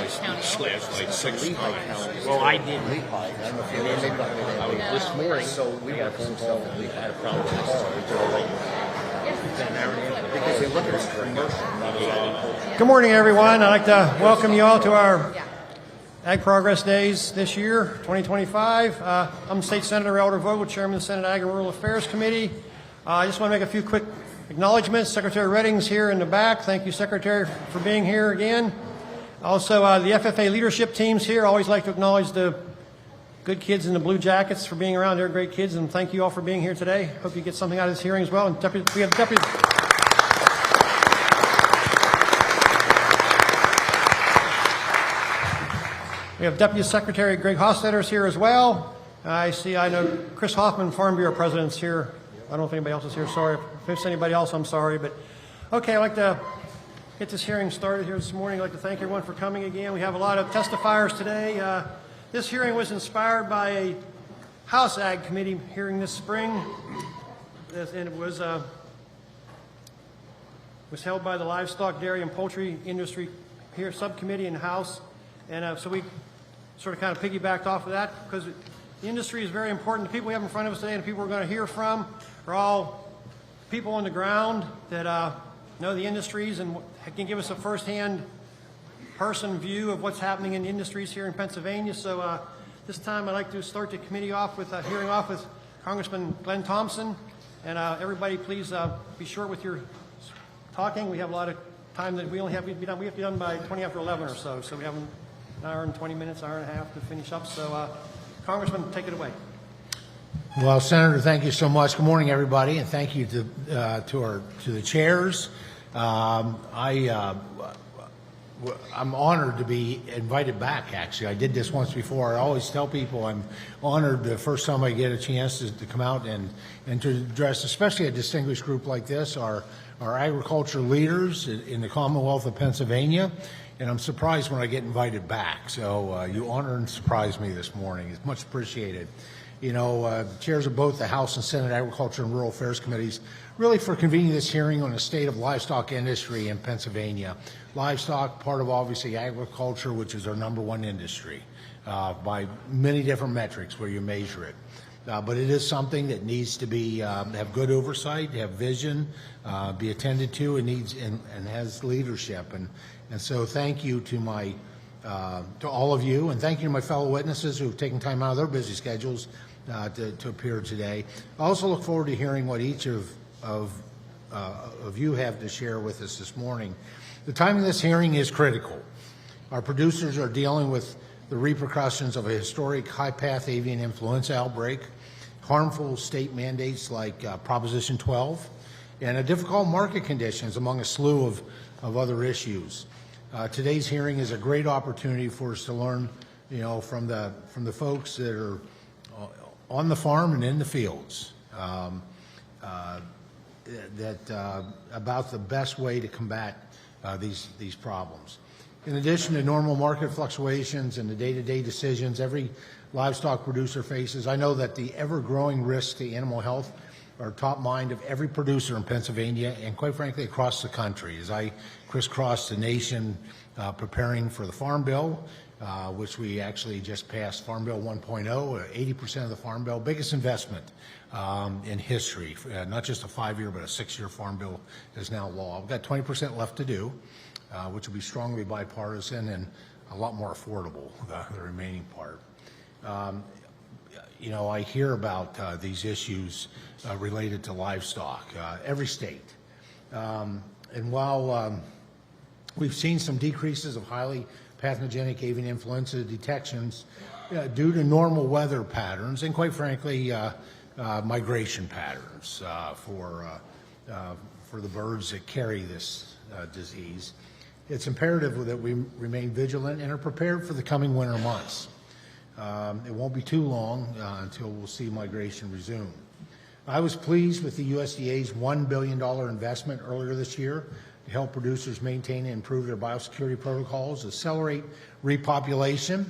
slashed like 6 times. Well, I did. This morning, so we got a phone call that we had a problem with this because they look at this commercial. Good morning, everyone. I'd like to welcome you all to our Ag Progress Days this year, 2025. I'm State Senator Elder Vogel, Chairman of the Senate Ag and Rural Affairs Committee. I just want to make a few quick acknowledgments. Secretary Redding's here in the back. Thank you, Secretary, for being here again. Also, the FFA leadership team's here. I always like to acknowledge the good kids in the blue jackets for being around. They're great kids, and thank you all for being here today. Hope you get something out of this hearing as well. And we have Deputy Secretary Greg Hostetter's here as well. I know Chris Hoffman, Farm Bureau President's here. I don't know if anybody else is here. Sorry. If it's anybody else, I'm sorry. But okay, I'd like to get this hearing started here this morning. I'd like to thank everyone for coming again. We have a lot of testifiers today. This hearing was inspired by a House Ag Committee hearing this spring, and it was held by the Livestock, Dairy, and Poultry Industry here subcommittee in the House. And so we sort of kind of piggybacked off of that because the industry is very important. The people we have in front of us today and the people we're going to hear from are all people on the ground that know the industries and can give us a firsthand person view of what's happening in the industries here in Pennsylvania. So this time I'd like to start the committee off with hearing off with Congressman Glenn Thompson. And everybody please be short with your talking. We have a lot of time that we have to be done by 20 after 11 or so. So we have an hour and 20 minutes, hour and a half to finish up. So Congressman, take it away. Well, Senator, thank you so much. Good morning, everybody, and thank you to the chairs. I'm honored to be invited back, actually. I did this once before. I always tell people I'm honored the first time I get a chance to come out and to address, especially a distinguished group like this, our agriculture leaders in the Commonwealth of Pennsylvania. And I'm surprised when I get invited back. So you honor and surprise me this morning. It's much appreciated. You know, chairs of both the House and Senate Agriculture and Rural Affairs Committees really for convening this hearing on the state of livestock industry in Pennsylvania. Livestock, part of obviously agriculture, which is our #1 industry by many different metrics where you measure it. But it is something that needs to be have good oversight, have vision, be attended to, and needs and has leadership. And so thank you to to all of you, and thank you to my fellow witnesses who have taken time out of their busy schedules to appear today. I also look forward to hearing what each of you have to share with us this morning. The timing of this hearing is critical. Our producers are dealing with the repercussions of a historic high-path avian influenza outbreak, harmful state mandates like Proposition 12, and a difficult market conditions among a slew of other issues. Today's hearing is a great opportunity for us to learn, you know, from the folks that are on the farm and in the fields about the best way to combat these problems. In addition to normal market fluctuations and the day-to-day decisions every livestock producer faces, I know that the ever-growing risks to animal health are top mind of every producer in Pennsylvania and, quite frankly, across the country. As I crisscross the nation preparing for the Farm Bill, which we actually just passed, Farm Bill 1.0, 80% of the Farm Bill, biggest investment in history, not just a 5-year but a 6-year Farm Bill is now law. We've got 20% left to do, which will be strongly bipartisan and a lot more affordable, the remaining part. You know, I hear about these issues related to livestock, every state. And while we've seen some decreases of highly pathogenic avian influenza detections due to normal weather patterns and, quite frankly, migration patterns for the birds that carry this disease, it's imperative that we remain vigilant and are prepared for the coming winter months. It won't be too long until we'll see migration resume. I was pleased with the USDA's $1 billion investment earlier this year to help producers maintain and improve their biosecurity protocols, accelerate repopulation,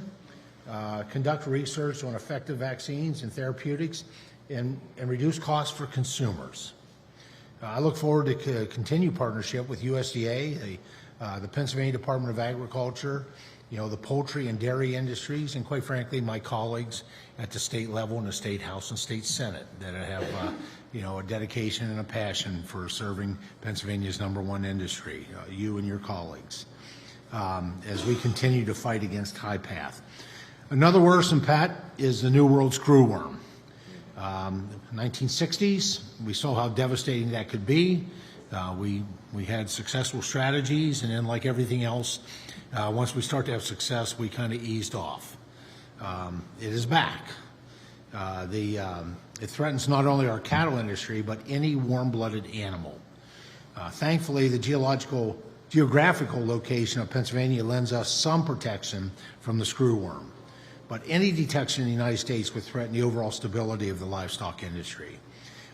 conduct research on effective vaccines and therapeutics, and reduce costs for consumers. I look forward to continued partnership with USDA, the Pennsylvania Department of Agriculture, the poultry and dairy industries, and quite frankly, my colleagues at the state level in the State House and State Senate that have, a dedication and a passion for serving Pennsylvania's #1 industry, you and your colleagues, as we continue to fight against high path. Another worrisome, Pat, is the New World screwworm. 1960s, we saw how devastating that could be. We had successful strategies, and then like everything else, once we start to have success, we kind of eased off. It is back. It threatens not only our cattle industry, but any warm-blooded animal. Thankfully, the geographical location of Pennsylvania lends us some protection from the screwworm, but any detection in the United States would threaten the overall stability of the livestock industry.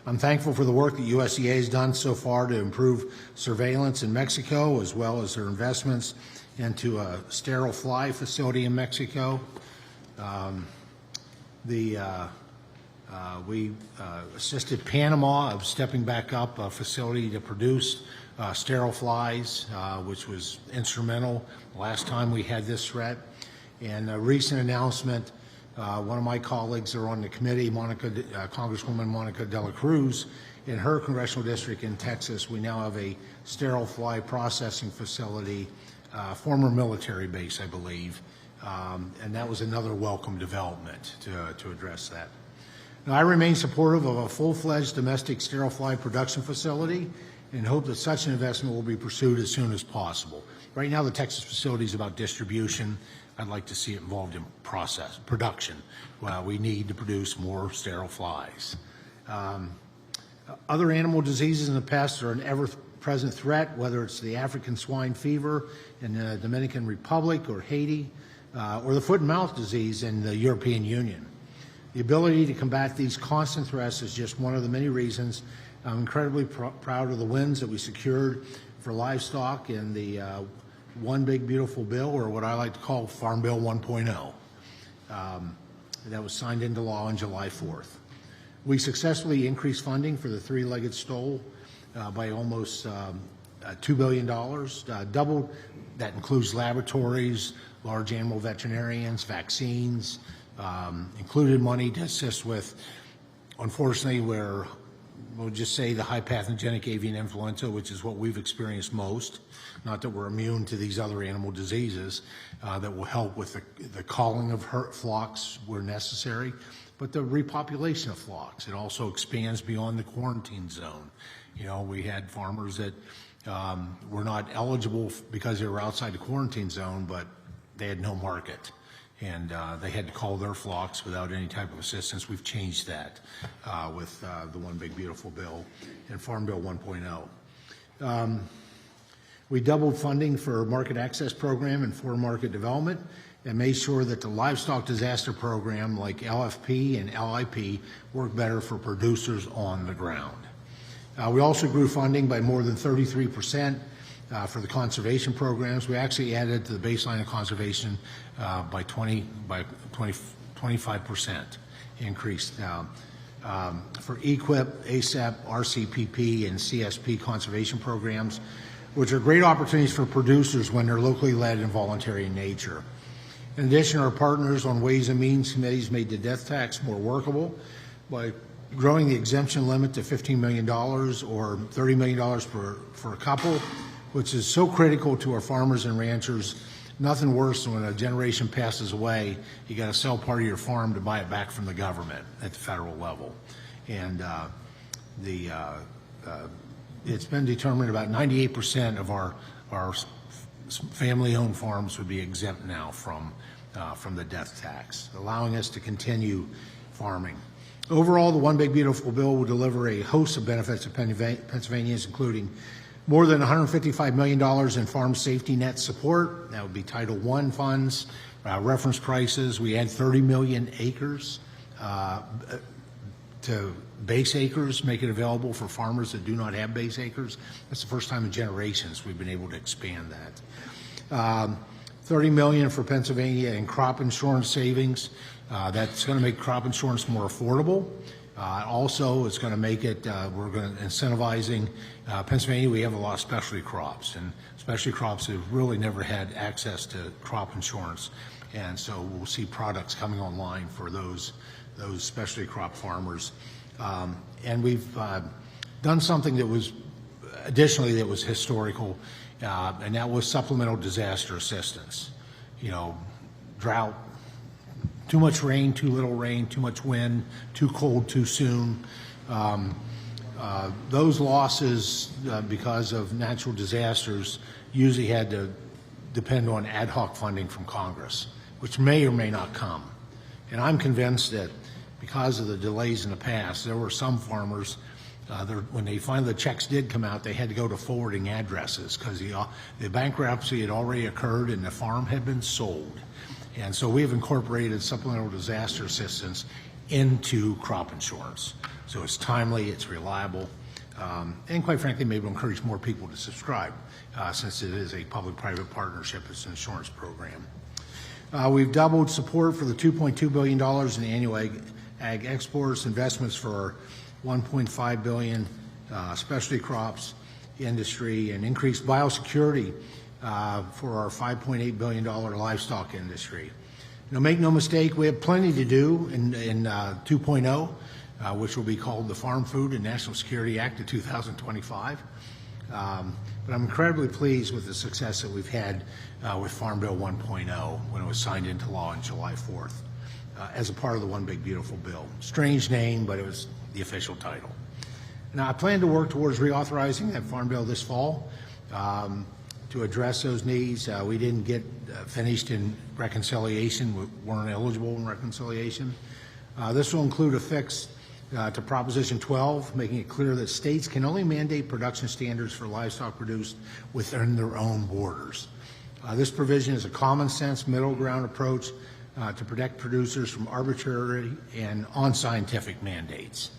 I'm thankful for the work that USDA has done so far to improve surveillance in Mexico, as well as their investments into a sterile fly facility in Mexico. We assisted Panama of stepping back up a facility to produce sterile flies, which was instrumental last time we had this threat. And a recent announcement, one of my colleagues are on the committee, Congresswoman Monica De La Cruz, in her congressional district in Texas, we now have a sterile fly processing facility, former military base, I believe, and that was another welcome development to address that. Now, I remain supportive of a full-fledged domestic sterile fly production facility and hope that such an investment will be pursued as soon as possible. Right now, the Texas facility is about distribution. I'd like to see it involved in production. Well, we need to produce more sterile flies. Other animal diseases in the past are an ever-present threat, whether it's the African swine fever in the Dominican Republic or Haiti, or the foot and mouth disease in the European Union. The ability to combat these constant threats is just one of the many reasons I'm incredibly proud of the wins that we secured for livestock in the One Big Beautiful Bill, or what I like to call Farm Bill 1.0. That was signed into law on July 4th. We successfully increased funding for the three-legged stool by almost $2 billion, doubled. That includes laboratories, large animal veterinarians, vaccines, included money to assist with, unfortunately, we'll just say the high pathogenic avian influenza, which is what we've experienced most. Not that we're immune to these other animal diseases, that will help with the culling of flocks where necessary, but the repopulation of flocks. It also expands beyond the quarantine zone. We had farmers that were not eligible because they were outside the quarantine zone, but they had no market. And they had to cull their flocks without any type of assistance. We've changed that with the One Big Beautiful Bill and Farm Bill 1.0. We doubled funding for market access program and for market development and made sure that the livestock disaster program like LFP and LIP work better for producers on the ground. We also grew funding by more than 33% for the conservation programs. We actually added to the baseline of conservation by 25% increase now. For EQIP, ASAP, RCPP, and CSP conservation programs, which are great opportunities for producers when they're locally led and voluntary in nature. In addition, our partners on Ways and Means committees made the death tax more workable by growing the exemption limit to $15 million or $30 million for a couple, which is so critical to our farmers and ranchers. Nothing worse than when a generation passes away, you got to sell part of your farm to buy it back from the government at the federal level. And it's been determined about 98% of our family-owned farms would be exempt now from the death tax, allowing us to continue farming. Overall, the One Big Beautiful Bill will deliver a host of benefits to Pennsylvanians, including more than $155 million in farm safety net support. That would be Title I funds, reference prices. We add 30 million acres to base acres, make it available for farmers that do not have base acres. That's the first time in generations we've been able to expand that. 30 million for Pennsylvania in crop insurance savings. That's going to make crop insurance more affordable. Also, it's going to make it, we're going to incentivizing Pennsylvania. We have a lot of specialty crops, and specialty crops have really never had access to crop insurance. And so we'll see products coming online for those specialty crop farmers. And we've done something that was additionally that was historical, and that was supplemental disaster assistance. You know, drought, too much rain, too little rain, too much wind, too cold, too soon. Those losses, because of natural disasters, usually had to depend on ad hoc funding from Congress, which may or may not come. And I'm convinced that because of the delays in the past, there were some farmers, when the checks did come out, they had to go to forwarding addresses because the bankruptcy had already occurred and the farm had been sold. And so we have incorporated supplemental disaster assistance into crop insurance. So it's timely, it's reliable, and quite frankly, maybe we'll encourage more people to subscribe since it is a public-private partnership. It's an insurance program. We've doubled support for the $2.2 billion in annual ag exports, investments for $1.5 billion specialty crops industry, and increased biosecurity for our $5.8 billion livestock industry. Now, make no mistake, we have plenty to do in 2.0, which will be called the Farm Food and National Security Act of 2025. But I'm incredibly pleased with the success that we've had with Farm Bill 1.0 when it was signed into law on July 4th as a part of the One Big Beautiful Bill. Strange name, but it was the official title. Now, I plan to work towards reauthorizing that Farm Bill this fall to address those needs. We didn't get finished in reconciliation. We weren't eligible in reconciliation. This will include a fix to Proposition 12, making it clear that states can only mandate production standards for livestock produced within their own borders. This provision is a common sense middle ground approach to protect producers from arbitrary and unscientific mandates.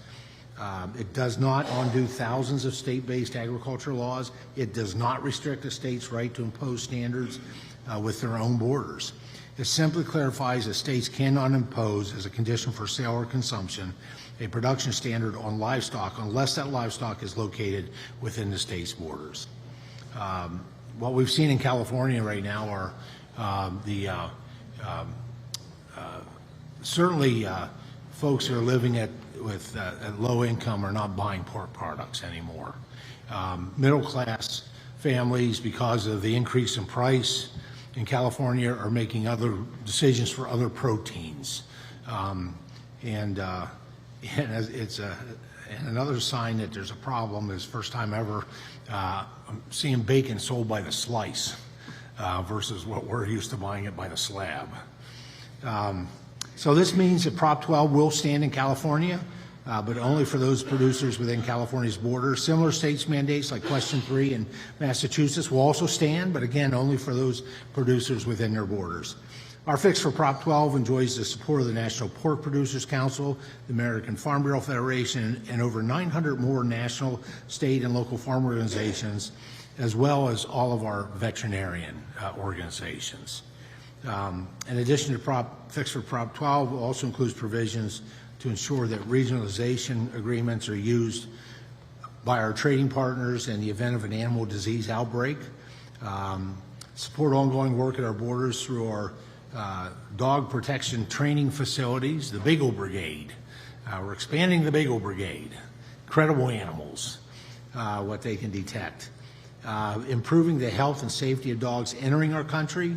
It does not undo thousands of state-based agriculture laws. It does not restrict a state's right to impose standards with their own borders. It simply clarifies that states cannot impose, as a condition for sale or consumption, a production standard on livestock unless that livestock is located within the state's borders. What we've seen in California right now are certainly folks who are living at low income are not buying pork products anymore. Middle class families, because of the increase in price in California, are making other decisions for other proteins. And another sign that there's a problem is first time ever seeing bacon sold by the slice versus what we're used to buying it by the slab. So this means that Prop 12 will stand in California, but only for those producers within California's borders. Similar states mandates like Question 3 in Massachusetts will also stand, but again, only for those producers within their borders. Our fix for Prop 12 enjoys the support of the National Pork Producers Council, the American Farm Bureau Federation, and over 900 more national, state, and local farm organizations, as well as all of our veterinarian organizations. In addition to fix for Prop 12, it also includes provisions to ensure that regionalization agreements are used by our trading partners in the event of an animal disease outbreak, support ongoing work at our borders through our dog protection training facilities, the Beagle Brigade. We're expanding the Beagle Brigade. Incredible animals, what they can detect. Improving the health and safety of dogs entering our country,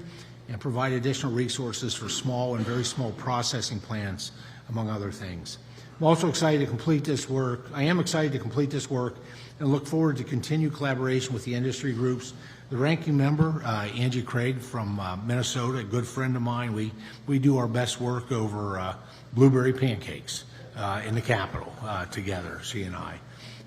and provide additional resources for small and very small processing plants, among other things. I'm also excited to complete this work. I am excited to complete this work and look forward to continued collaboration with the industry groups. The ranking member, Angie Craig from Minnesota, a good friend of mine, we do our best work over blueberry pancakes in the Capitol together, she and I,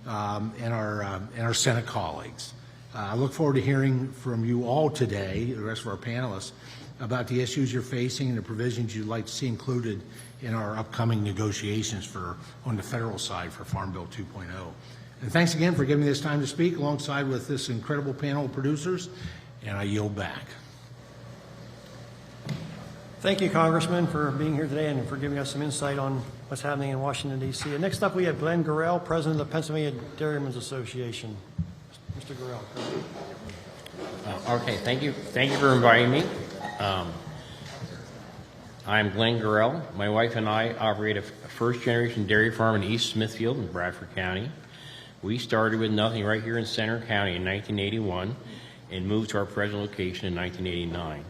and our Senate colleagues. I look forward to hearing from you all today, the rest of our panelists, about the issues you're facing and the provisions you'd like to see included in our upcoming negotiations on the federal side for Farm Bill 2.0. And thanks again for giving me this time to speak alongside with this incredible panel of producers, and I yield back. Thank you, Congressman, for being here today and for giving us some insight on what's happening in Washington, D.C. And next up, we have Glenn Gurrell, President of the Pennsylvania Dairymen's Association. Mr. Gurrell. Okay, thank you. Thank you for inviting me. I'm Glenn Gurrell. My wife and I operate a first-generation dairy farm in East Smithfield in Bradford County. We started with nothing right here in Center County in 1981 and moved to our present location in 1989.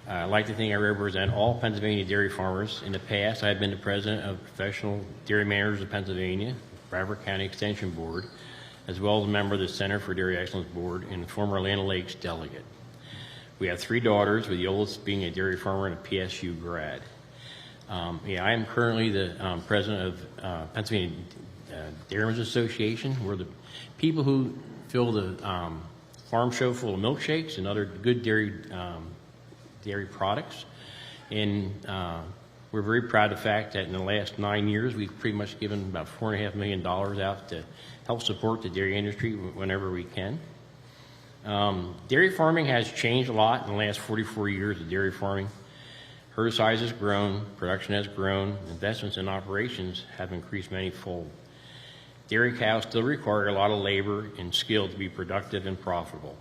I'd like to think I represent all Pennsylvania dairy farmers. In the past, I've been the president of Professional Dairy Managers of Pennsylvania, Bradford County Extension Board, as well as a member of the Center for Dairy Excellence Board and former Land O'Lakes delegate. We have 3 daughters, with the oldest being a dairy farmer and a PSU grad. I am currently the president of Pennsylvania Dairymen's Association. We're the people who fill the farm show full of milkshakes and other good dairy products. And we're very proud of the fact that in the last 9 years, we've pretty much given about $4.5 million out to help support the dairy industry whenever we can. Dairy farming has changed a lot in the last 44 years of dairy farming. Herd size has grown, production has grown, investments in operations have increased many-fold. Dairy cows still require a lot of labor and skill to be productive and profitable.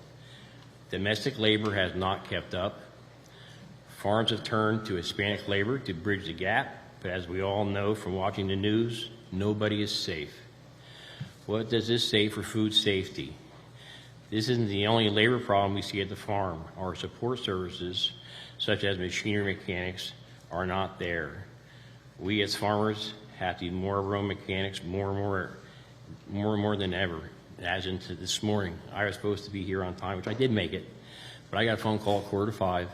Domestic labor has not kept up. Farms have turned to Hispanic labor to bridge the gap, but as we all know from watching the news, nobody is safe. What does this say for food safety? This isn't the only labor problem we see at the farm. Our support services, such as machinery mechanics, are not there. We as farmers have to do more of our own mechanics more and more than ever. As into this morning, I was supposed to be here on time, which I did make it, but I got a phone call at 4:45.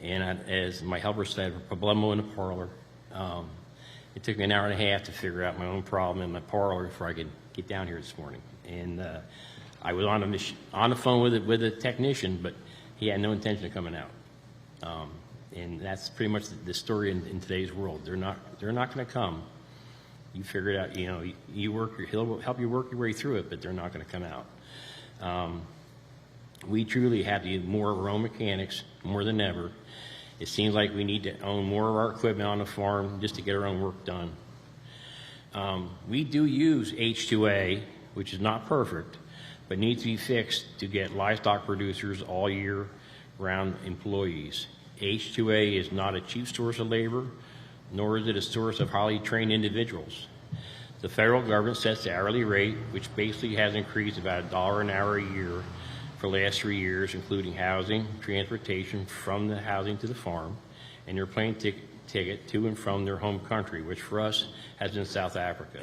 And as my helper said, a problemo in the parlor. It took me an hour and a half to figure out my own problem in my parlor before I could get down here this morning. And I was on the phone with a technician, but he had no intention of coming out. And that's pretty much the story in today's world. They're not going to come. You figure it out. He'll help you work your way through it, but they're not going to come out. We truly have to use more of our own mechanics more than ever. It seems like we need to own more of our equipment on the farm just to get our own work done. We do use H2A, which is not perfect, but needs to be fixed to get livestock producers all year round employees. H2A is not a cheap source of labor, nor is it a source of highly trained individuals. The federal government sets the hourly rate, which basically has increased about $1 an hour a year for the last 3 years, including housing, transportation from the housing to the farm, and their plane ticket to and from their home country, which for us has been South Africa.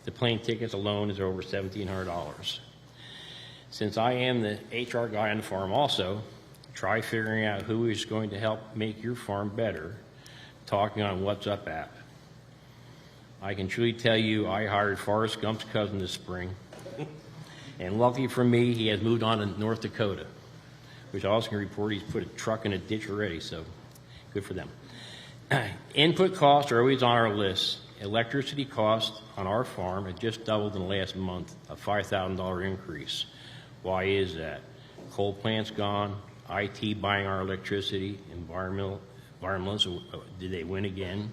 The plane tickets alone is over $1,700. Since I am the HR guy on the farm also, try figuring out who is going to help make your farm better, talking on What's Up app. I can truly tell you I hired Forrest Gump's cousin this spring. And lucky for me, he has moved on to North Dakota, which I also can report he's put a truck in a ditch already, so good for them. Input costs are always on our list. Electricity costs on our farm have just doubled in the last month, a $5,000 increase. Why is that? Coal plant's gone, IT buying our electricity, environmentalists, did they win again?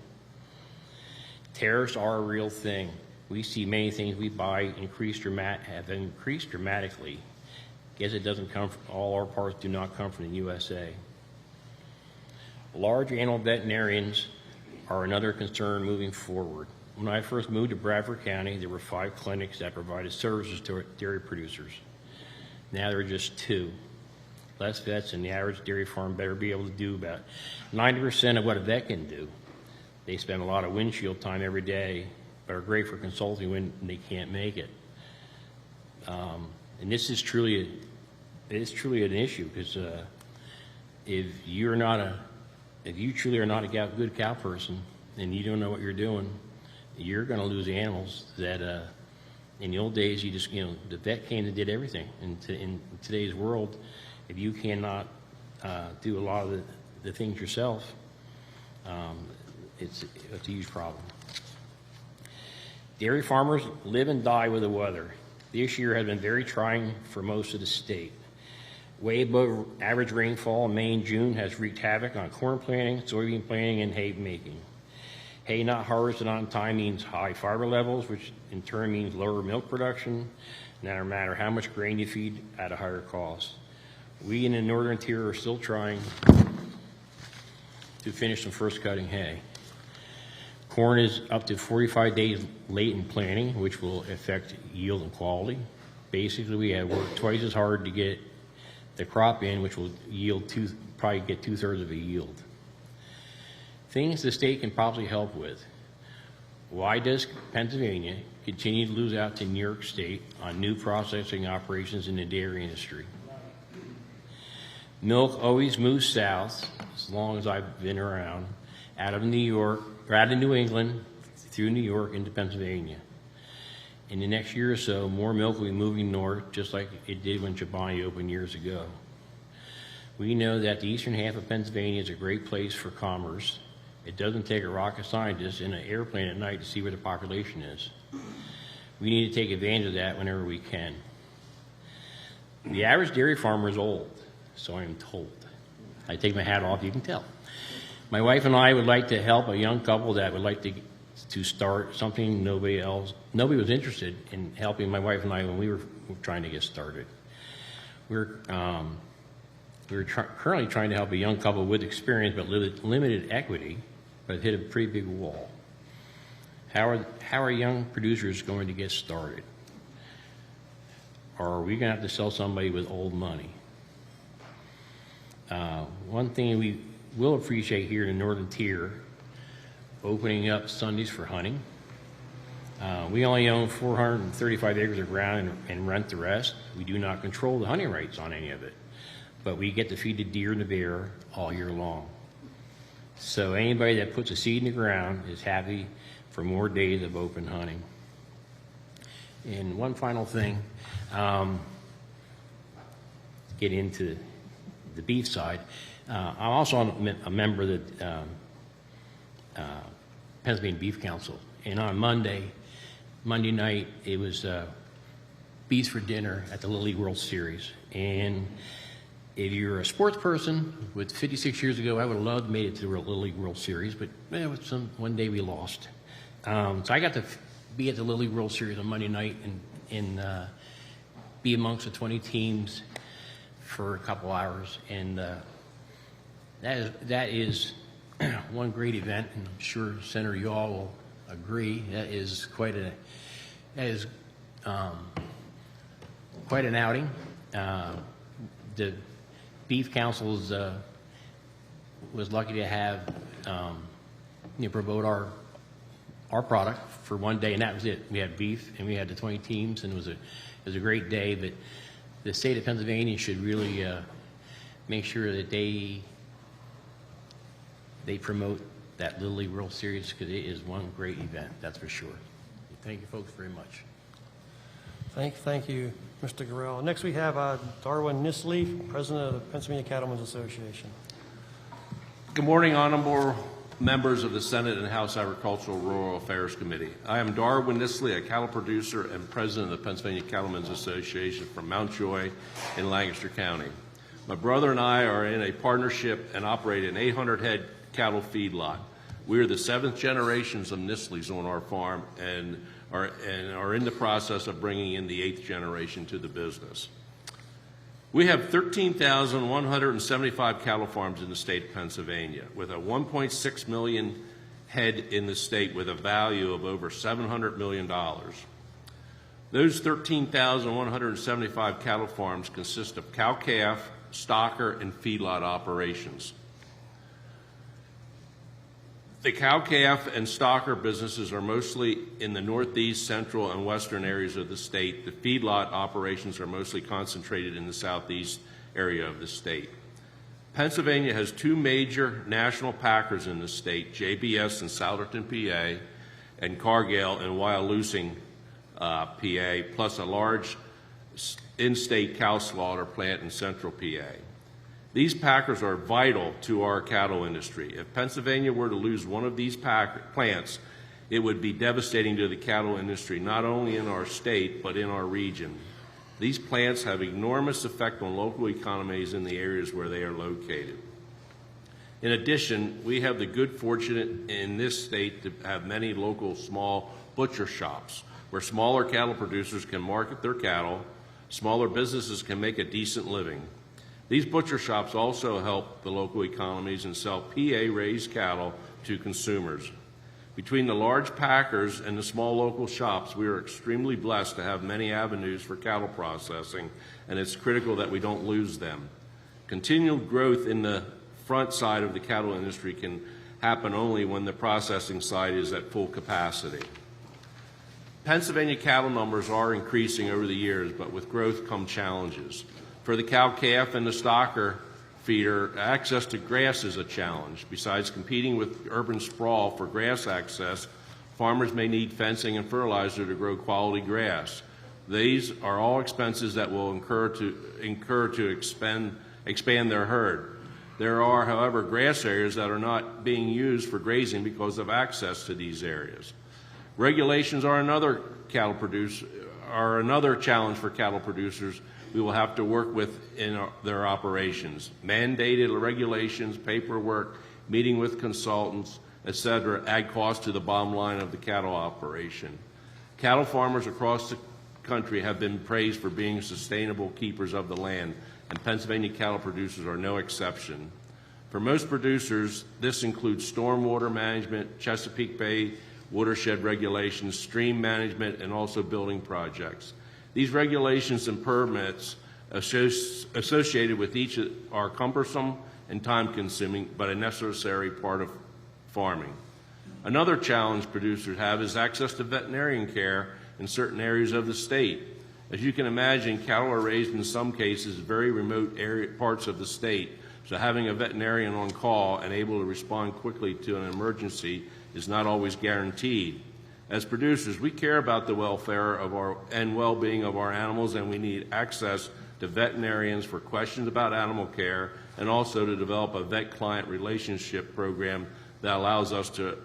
Tariffs are a real thing. We see many things we buy have increased dramatically. Guess it doesn't come from, all our parts do not come from the USA. Large animal veterinarians are another concern moving forward. When I first moved to Bradford County, there were 5 clinics that provided services to dairy producers. Now there are just 2. Less vets, and the average dairy farm better be able to do about 90% of what a vet can do. They spend a lot of windshield time every day, but are great for consulting when they can't make it. And this is truly an issue, because if you truly are not a good cow person and you don't know what you're doing, you're going to lose animals that in the old days the vet came and did everything. In today's world, if you cannot do a lot of the things yourself, it's a huge problem. Dairy farmers live and die with the weather. This year has been very trying for most of the state. Way above average rainfall in May and June has wreaked havoc on corn planting, soybean planting, and hay making. Hay not harvested on time means high fiber levels, which in turn means lower milk production, no matter how much grain you feed at a higher cost. We in the northern tier are still trying to finish some first cutting hay. Corn is up to 45 days late in planting, which will affect yield and quality. Basically, we have worked twice as hard to get the crop in, which will yield probably get 2/3 of the yield. Things the state can possibly help with. Why does Pennsylvania continue to lose out to New York State on new processing operations in the dairy industry? Milk always moves south, as long as I've been around, out of New York, or out of New England, through New York into Pennsylvania. In the next year or so, more milk will be moving north, just like it did when Chobani opened years ago. We know that the eastern half of Pennsylvania is a great place for commerce. It doesn't take a rocket scientist in an airplane at night to see where the population is. We need to take advantage of that whenever we can. The average dairy farmer is old, so I am told. I take my hat off, you can tell. My wife and I would like to help a young couple that would like to start something nobody was interested in helping my wife and I when we were trying to get started. We're currently trying to help a young couple with experience but limited equity, but hit a pretty big wall. How are young producers going to get started? Or are we going to have to sell somebody with old money? One thing we will appreciate here in the northern tier, opening up Sundays for hunting. We only own 435 acres of ground and rent the rest. We do not control the hunting rights on any of it, but we get to feed the deer and the bear all year long. So anybody that puts a seed in the ground is happy for more days of open hunting. And one final thing, get into the beef side. I'm also a member of the Pennsylvania Beef Council, and on Monday night, it was Beef for Dinner at the Little League World Series. And if you're a sports person, with 56 years ago, I would have loved to made it to the Little League World Series, but one day we lost. So I got to be at the Little League World Series on Monday night and be amongst the 20 teams for a couple hours, and that is one great event, and I'm sure Senator Yaw will agree. That is quite an outing. The Beef Council was lucky to have promote our product for one day, and that was it. We had beef, and we had the 20 teams, and it was a great day. But the state of Pennsylvania should really make sure that they promote that Little League World Series, because it is one great event, that's for sure. Thank you, folks, very much. Thank you, Mr. Gorell. Next, we have Darwin Nisley, President of the Pennsylvania Cattlemen's Association. Good morning, honorable members of the Senate and House Agricultural Rural Affairs Committee. I am Darwin Nisley, a cattle producer and president of the Pennsylvania Cattlemen's Association from Mount Joy in Lancaster County. My brother and I are in a partnership and operate an 800-head cattle feedlot. We are the 7th generations of Nisleys on our farm and are in the process of bringing in the 8th generation to the business. We have 13,175 cattle farms in the state of Pennsylvania, with a 1.6 million head in the state with a value of over $700 million. Those 13,175 cattle farms consist of cow-calf, stocker, and feedlot operations. The cow-calf and stocker businesses are mostly in the northeast, central, and western areas of the state. The feedlot operations are mostly concentrated in the southeast area of the state. Pennsylvania has 2 major national packers in the state, JBS in Souderton, PA, and Cargill in Wyalusing, PA, plus a large in-state cow slaughter plant in central PA. These packers are vital to our cattle industry. If Pennsylvania were to lose one of these plants, it would be devastating to the cattle industry, not only in our state, but in our region. These plants have enormous effect on local economies in the areas where they are located. In addition, we have the good fortune in this state to have many local small butcher shops where smaller cattle producers can market their cattle, smaller businesses can make a decent living. These butcher shops also help the local economies and sell PA-raised cattle to consumers. Between the large packers and the small local shops, we are extremely blessed to have many avenues for cattle processing, and it's critical that we don't lose them. Continual growth in the front side of the cattle industry can happen only when the processing side is at full capacity. Pennsylvania cattle numbers are increasing over the years, but with growth come challenges. For the cow-calf and the stocker feeder, access to grass is a challenge. Besides competing with urban sprawl for grass access, farmers may need fencing and fertilizer to grow quality grass. These are all expenses that will incur to expand their herd. There are, however, grass areas that are not being used for grazing because of access to these areas. Regulations are another challenge for cattle producers we will have to work with in their operations. Mandated regulations, paperwork, meeting with consultants, etc., add cost to the bottom line of the cattle operation. Cattle farmers across the country have been praised for being sustainable keepers of the land, and Pennsylvania cattle producers are no exception. For most producers, this includes stormwater management, Chesapeake Bay watershed regulations, stream management, and also building projects. These regulations and permits associated with each are cumbersome and time-consuming, but a necessary part of farming. Another challenge producers have is access to veterinarian care in certain areas of the state. As you can imagine, cattle are raised in some cases in very remote parts of the state, so having a veterinarian on call and able to respond quickly to an emergency is not always guaranteed. As producers, we care about the welfare and well-being of our animals, and we need access to veterinarians for questions about animal care, and also to develop a vet-client relationship program that allows us to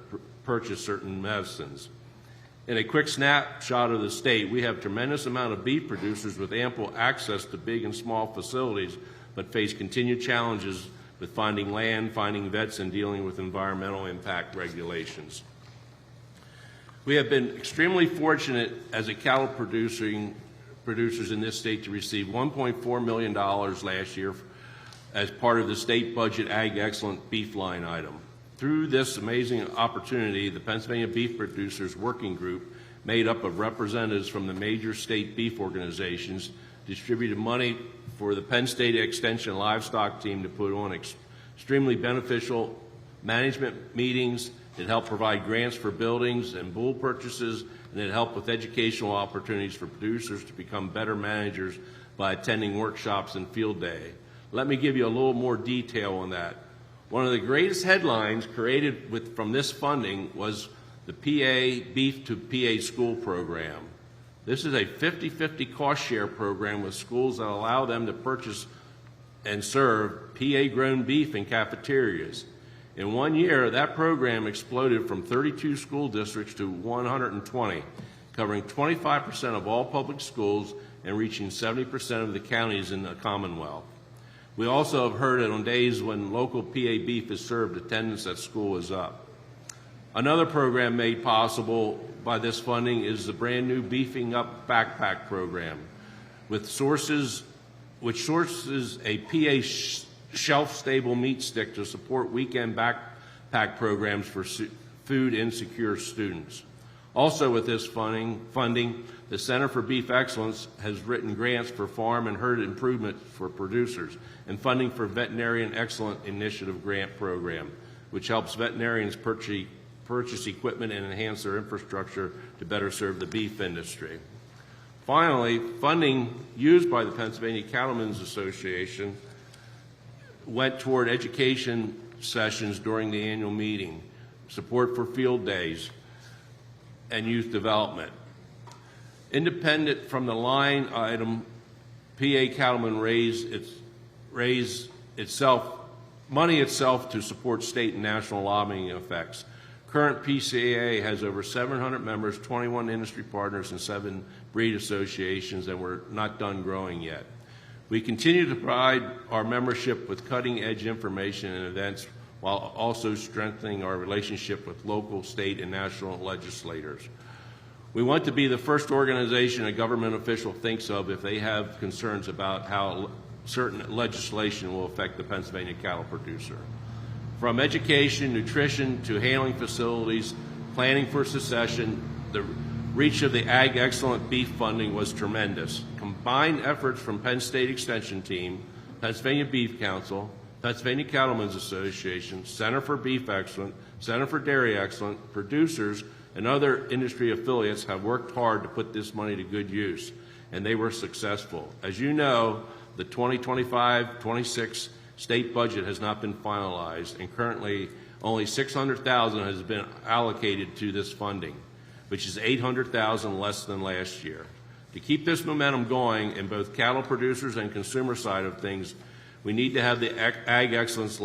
purchase certain medicines. In a quick snapshot of the state, we have a tremendous amount of beef producers with ample access to big and small facilities, but face continued challenges with finding land, finding vets, and dealing with environmental impact regulations. We have been extremely fortunate as a cattle producers in this state to receive $1.4 million last year as part of the state budget Ag Excellent Beef line item. Through this amazing opportunity, the Pennsylvania Beef Producers Working Group, made up of representatives from the major state beef organizations, distributed money for the Penn State Extension livestock team to put on extremely beneficial management meetings. It helped provide grants for buildings and bull purchases, and it helped with educational opportunities for producers to become better managers by attending workshops and field day. Let me give you a little more detail on that. One of the greatest headlines created from this funding was the PA Beef to PA School program. This is a 50-50 cost share program with schools that allow them to purchase and serve PA-grown beef in cafeterias. In 1 year, that program exploded from 32 school districts to 120, covering 25% of all public schools and reaching 70% of the counties in the Commonwealth. We also have heard that on days when local PA beef is served, attendance at school is up. Another program made possible by this funding is the brand new Beefing Up Backpack program, which sources a PA shelf-stable meat stick to support weekend backpack programs for food insecure students. Also with this funding, the Center for Beef Excellence has written grants for farm and herd improvement for producers and funding for Veterinarian Excellent Initiative Grant Program, which helps veterinarians purchase equipment and enhance their infrastructure to better serve the beef industry. Finally, funding used by the Pennsylvania Cattlemen's Association went toward education sessions during the annual meeting, support for field days, and youth development. Independent from the line item, PA Cattlemen raised money itself to support state and national lobbying effects. current PCA has over 700 members, 21 industry partners, and 7 breed associations, and we're not done growing yet. We continue to provide our membership with cutting-edge information and events while also strengthening our relationship with local, state, and national legislators. We want to be the first organization a government official thinks of if they have concerns about how certain legislation will affect the Pennsylvania cattle producer. From education, nutrition, to handling facilities, planning for succession, the reach of the Ag Excellent Beef funding was tremendous. Combined efforts from Penn State Extension Team, Pennsylvania Beef Council, Pennsylvania Cattlemen's Association, Center for Beef Excellence, Center for Dairy Excellence, producers, and other industry affiliates have worked hard to put this money to good use, and they were successful. As you know, the 2025-26 state budget has not been finalized, and currently only $600,000 has been allocated to this funding, which is $800,000 less than last year. To keep this momentum going in both cattle producers and consumer side of things, we need to have the Ag Excellence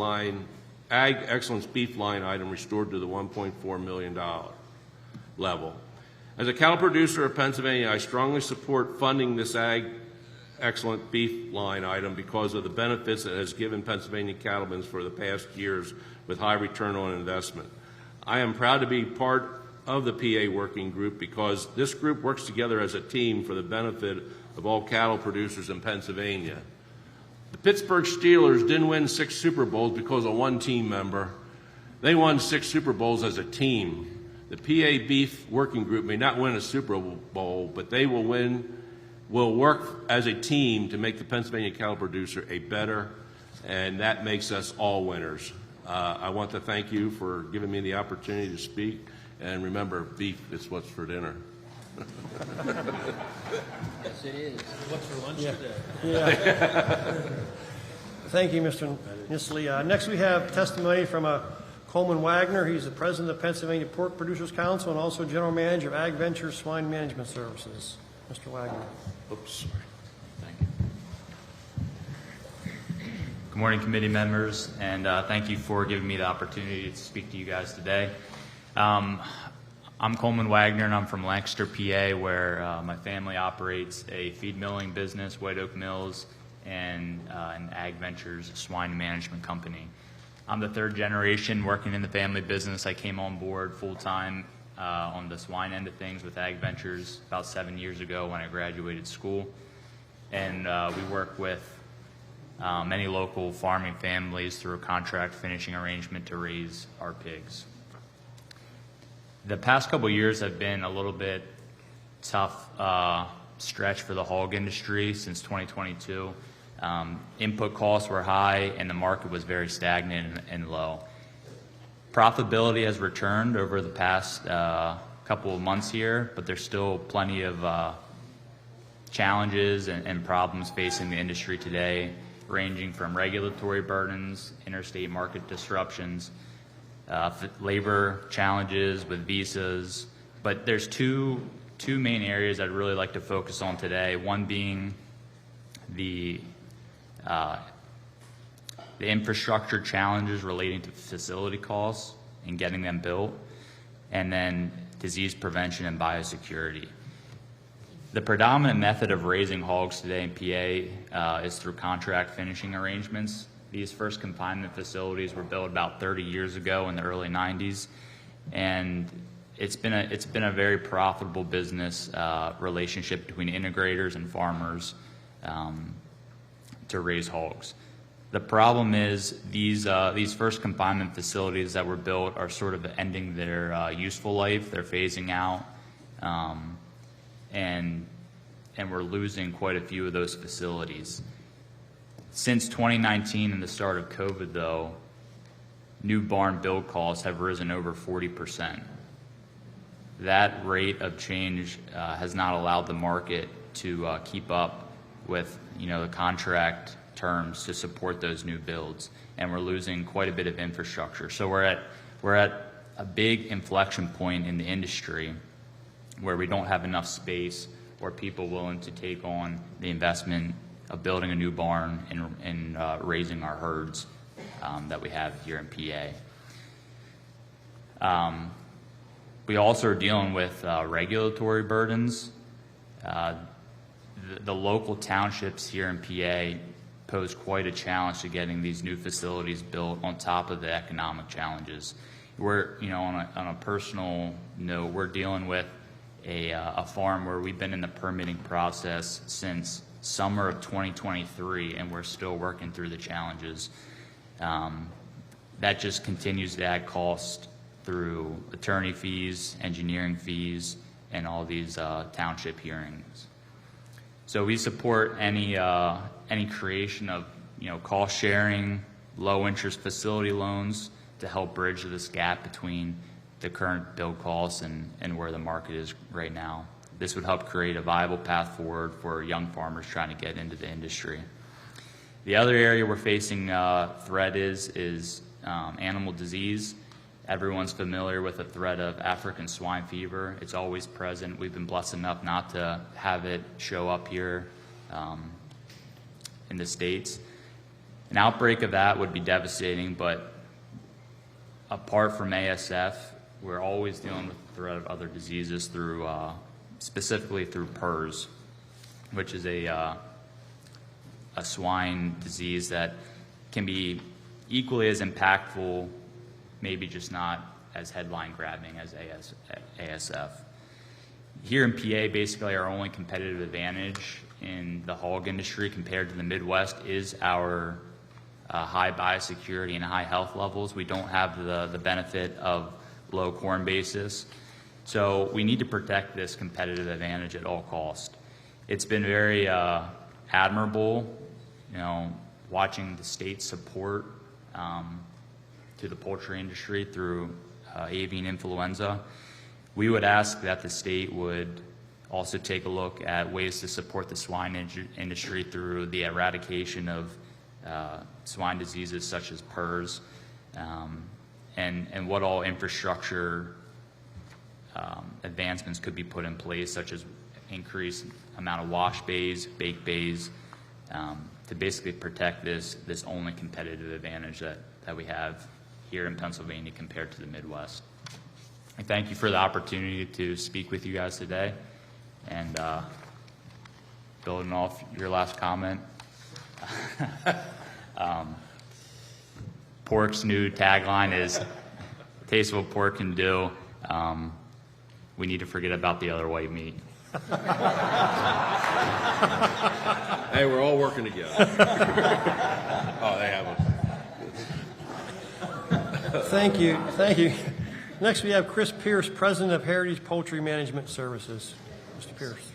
Beef line item restored to the $1.4 million level. As a cattle producer of Pennsylvania, I strongly support funding this Ag Excellent Beef line item because of the benefits it has given Pennsylvania cattlemen for the past years with high return on investment. I am proud to be part of the PA working group because this group works together as a team for the benefit of all cattle producers in Pennsylvania. The Pittsburgh Steelers didn't win 6 Super Bowls because of one team member. They won 6 Super Bowls as a team. The PA Beef Working Group may not win a Super Bowl, but they will work as a team to make the Pennsylvania cattle producer a better, and that makes us all winners. I want to thank you for giving me the opportunity to speak, and remember, beef is what's for dinner. Yes, it is. What's for lunch today? Yeah. Thank you, Mr. Nisley. Next, we have testimony from Coleman Wagner. He's the president of Pennsylvania Pork Producers Council and also general manager of Ag Ventures Swine Management Services. Mr. Wagner. Oops, sorry. Thank you. Good morning, committee members, and thank you for giving me the opportunity to speak to you guys today. I'm Coleman Wagner, and I'm from Lancaster, PA, where my family operates a feed milling business, White Oak Mills, and an Ag Ventures swine management company. I'm the 3rd generation working in the family business. I came on board full-time on the swine end of things with Ag Ventures about 7 years ago when I graduated school. And we work with many local farming families through a contract finishing arrangement to raise our pigs. The past couple of years have been a little bit tough stretch for the hog industry since 2022. Input costs were high and the market was very stagnant and low. Profitability has returned over the past couple of months here, but there's still plenty of challenges and problems facing the industry today, ranging from regulatory burdens, interstate market disruptions, labor challenges with visas. But there's two main areas I'd really like to focus on today, one being the infrastructure challenges relating to facility costs and getting them built, and then disease prevention and biosecurity. The predominant method of raising hogs today in PA is through contract finishing arrangements. These first confinement facilities were built about 30 years ago in the early 90s, and it's been a very profitable business relationship between integrators and farmers to raise hogs. The problem is these first confinement facilities that were built are sort of ending their useful life. They're phasing out, and we're losing quite a few of those facilities. Since 2019 and the start of COVID, though, new barn build costs have risen over 40%. That rate of change has not allowed the market to keep up with the contract terms to support those new builds, and we're losing quite a bit of infrastructure. So we're at a big inflection point in the industry where we don't have enough space or people willing to take on the investment of building a new barn and raising our herds that we have here in PA. We also are dealing with regulatory burdens. The local townships here in PA pose quite a challenge to getting these new facilities built on top of the economic challenges. We're, on a personal note, we're dealing with a farm where we've been in the permitting process since summer of 2023, and we're still working through the challenges. That just continues to add cost through attorney fees, engineering fees, and all these township hearings. So we support any creation of cost sharing, low interest facility loans to help bridge this gap between the current build costs and where the market is right now. This would help create a viable path forward for young farmers trying to get into the industry. The other area we're facing threat is animal disease. Everyone's familiar with the threat of African swine fever. It's always present. We've been blessed enough not to have it show up here in the States. An outbreak of that would be devastating, but apart from ASF, we're always dealing with the threat of other diseases through, specifically through PRRS, which is a swine disease that can be equally as impactful, maybe just not as headline grabbing as ASF. Here in PA, basically our only competitive advantage in the hog industry compared to the Midwest is our high biosecurity and high health levels. We don't have the benefit of low corn basis. So we need to protect this competitive advantage at all costs. It's been very admirable, watching the state support to the poultry industry through avian influenza. We would ask that the state would also take a look at ways to support the swine industry through the eradication of swine diseases such as PRRS, and what all infrastructure advancements could be put in place, such as increased amount of wash bays, bake bays, to basically protect this only competitive advantage that we have here in Pennsylvania compared to the Midwest. I thank you for the opportunity to speak with you guys today. And building off your last comment, pork's new tagline is "Taste what pork can do." We need to forget about the other white meat. Hey, we're all working together. Oh, they have a... Thank you. Next, we have Chris Pierce, President of Heritage Poultry Management Services. Mr. Pierce.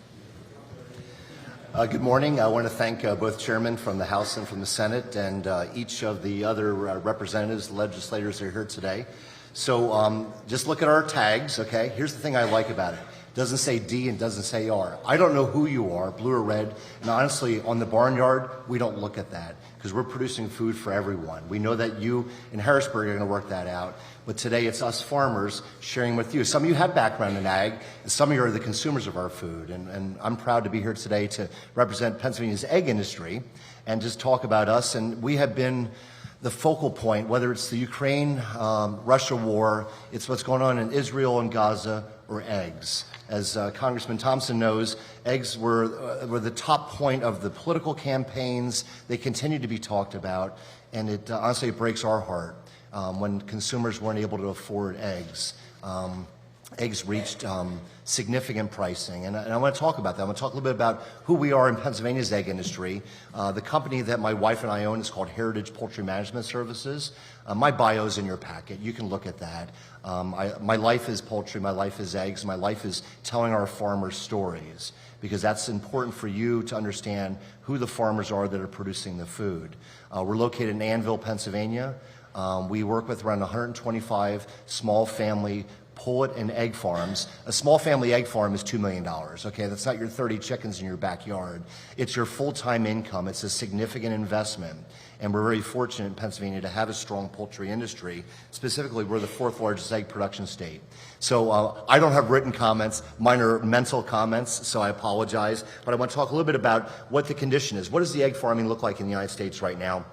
Good morning. I want to thank both chairmen from the House and from the Senate, and each of the other representatives, legislators that are here today. So just look at our tags, okay? Here's the thing I like about it. It doesn't say D and doesn't say R. I don't know who you are, blue or red, and honestly, on the barnyard, we don't look at that because we're producing food for everyone. We know that you in Harrisburg are going to work that out, but today it's us farmers sharing with you. Some of you have background in ag, and some of you are the consumers of our food, and I'm proud to be here today to represent Pennsylvania's egg industry and just talk about us. And we have been the focal point, whether it's the Ukraine-Russia war, it's what's going on in Israel and Gaza, or eggs. As Congressman Thompson knows, eggs were the top point of the political campaigns. They continue to be talked about, and it honestly it breaks our heart when consumers weren't able to afford eggs. Eggs reached significant pricing, and I want to talk about that. I want to talk a little bit about who we are in Pennsylvania's egg industry. The company that my wife and I own is called Heritage Poultry Management Services. My bio's in your packet. You can look at that. My life is poultry. My life is eggs. My life is telling our farmers stories, because that's important for you to understand who the farmers are that are producing the food. We're located in Annville, Pennsylvania. We work with around 125 small family pullet and egg farms. A small family egg farm is $2 million, okay? That's not your 30 chickens in your backyard. It's your full-time income. It's a significant investment. And we're very fortunate in Pennsylvania to have a strong poultry industry. Specifically, we're the 4th largest egg production state. So I don't have written comments. Mine are mental comments, so I apologize. But I want to talk a little bit about what the condition is. What does the egg farming look like in the United States right now?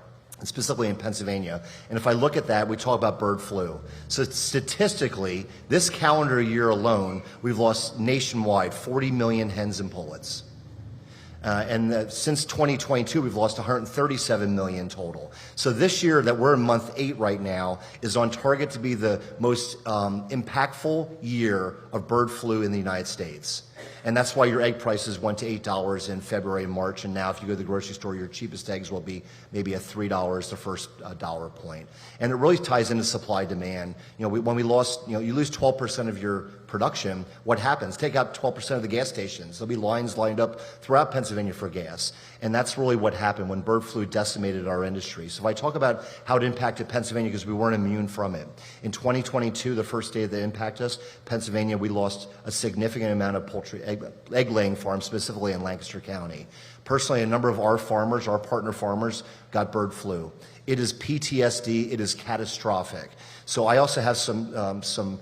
specifically in Pennsylvania. And if I look at that, we talk about bird flu. So statistically, this calendar year alone, we've lost nationwide 40 million hens and pullets. Since 2022, we've lost 137 million total. So this year that we're in month 8 right now is on target to be the most impactful year of bird flu in the United States. And that's why your egg prices went to $8 in February and March, and now if you go to the grocery store, your cheapest eggs will be maybe at $3, the first dollar point. And it really ties into supply demand. You know, when we lost, you lose 12% of your production, what happens? Take out 12% of the gas stations. There'll be lines lined up throughout Pennsylvania for gas. And that's really what happened when bird flu decimated our industry. So if I talk about how it impacted Pennsylvania, because we weren't immune from it. In 2022, the first day that it impacted us, Pennsylvania, we lost a significant amount of poultry egg-laying farms, specifically in Lancaster County. Personally, a number of our farmers, our partner farmers, got bird flu. It is PTSD. It is catastrophic. So I also have some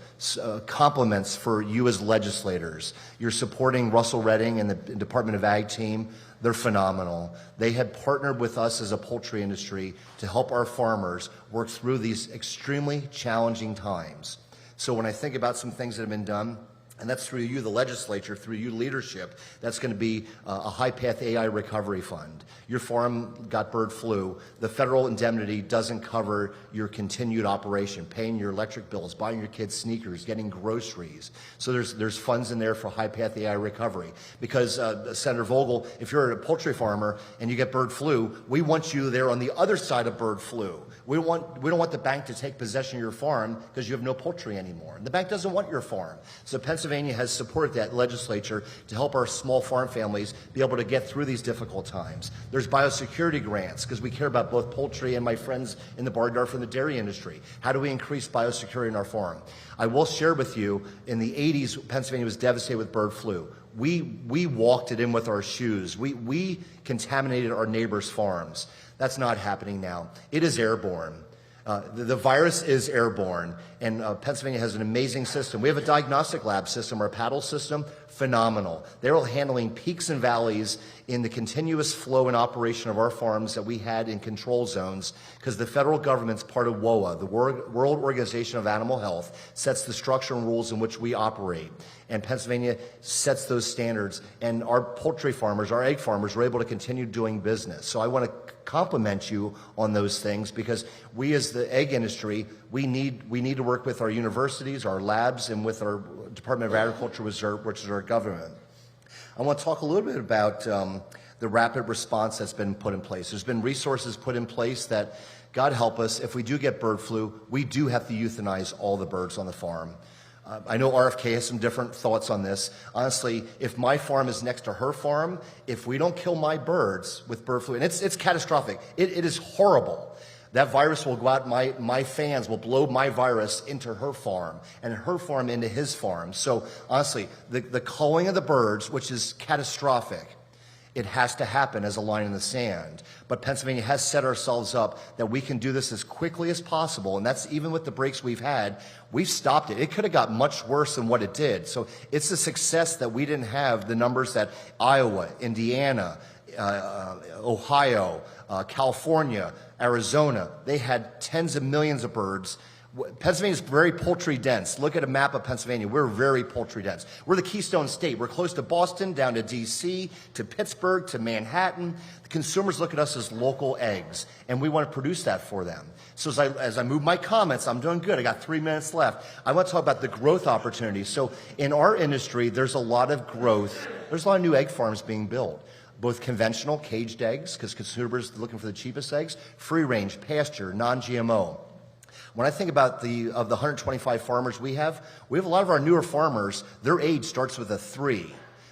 compliments for you as legislators. You're supporting Russell Redding and the Department of Ag team. They're phenomenal. They had partnered with us as a poultry industry to help our farmers work through these extremely challenging times. So when I think about some things that have been done, and that's through you, the legislature, through you leadership, that's going to be a High Path AI Recovery Fund. Your farm got bird flu. The federal indemnity doesn't cover your continued operation, paying your electric bills, buying your kids sneakers, getting groceries. So there's funds in there for High Path AI recovery. Because, Senator Vogel, if you're a poultry farmer and you get bird flu, we want you there on the other side of bird flu. We don't want the bank to take possession of your farm because you have no poultry anymore. And the bank doesn't want your farm. So Pennsylvania has supported that legislature to help our small farm families be able to get through these difficult times. There's biosecurity grants because we care about both poultry and my friends in the barnyard from the dairy industry. How do we increase biosecurity in our farm? I will share with you, in the 80s, Pennsylvania was devastated with bird flu. We walked it in with our shoes. We contaminated our neighbors' farms. That's not happening now. It is airborne. The virus is airborne, and Pennsylvania has an amazing system. We have a diagnostic lab system, our paddle system, phenomenal. They're all handling peaks and valleys in the continuous flow and operation of our farms that we had in control zones, because the federal government's part of WOA, the World Organization of Animal Health, sets the structure and rules in which we operate. And Pennsylvania sets those standards, and our poultry farmers, our egg farmers, are able to continue doing business. So I want to compliment you on those things, because we as the egg industry, we need to work with our universities, our labs, and with our Department of Agriculture, which is our government. I want to talk a little bit about the rapid response that's been put in place. There's been resources put in place that, God help us, if we do get bird flu, we do have to euthanize all the birds on the farm. I know RFK has some different thoughts on this. Honestly, if my farm is next to her farm, if we don't kill my birds with bird flu, and it's catastrophic, it is horrible. That virus will go out, my fans will blow my virus into her farm, and her farm into his farm. So honestly, the culling of the birds, which is catastrophic, it has to happen as a line in the sand. But Pennsylvania has set ourselves up that we can do this as quickly as possible, and that's even with the breaks we've had. We've stopped it. It could have got much worse than what it did. So it's a success that we didn't have the numbers that Iowa, Indiana, Ohio, California, Arizona, they had tens of millions of birds. Pennsylvania is very poultry dense. Look at a map of Pennsylvania. We're very poultry dense. We're the Keystone State. We're close to Boston, down to D.C., to Pittsburgh, to Manhattan. The consumers look at us as local eggs, and we want to produce that for them. So as I move my comments, I'm doing good. I got 3 minutes left. I want to talk about the growth opportunities. So in our industry, there's a lot of growth. There's a lot of new egg farms being built. Both conventional, caged eggs, because consumers are looking for the cheapest eggs, free-range, pasture, non-GMO. When I think about the 125 farmers we have a lot of our newer farmers, their age starts with a 3.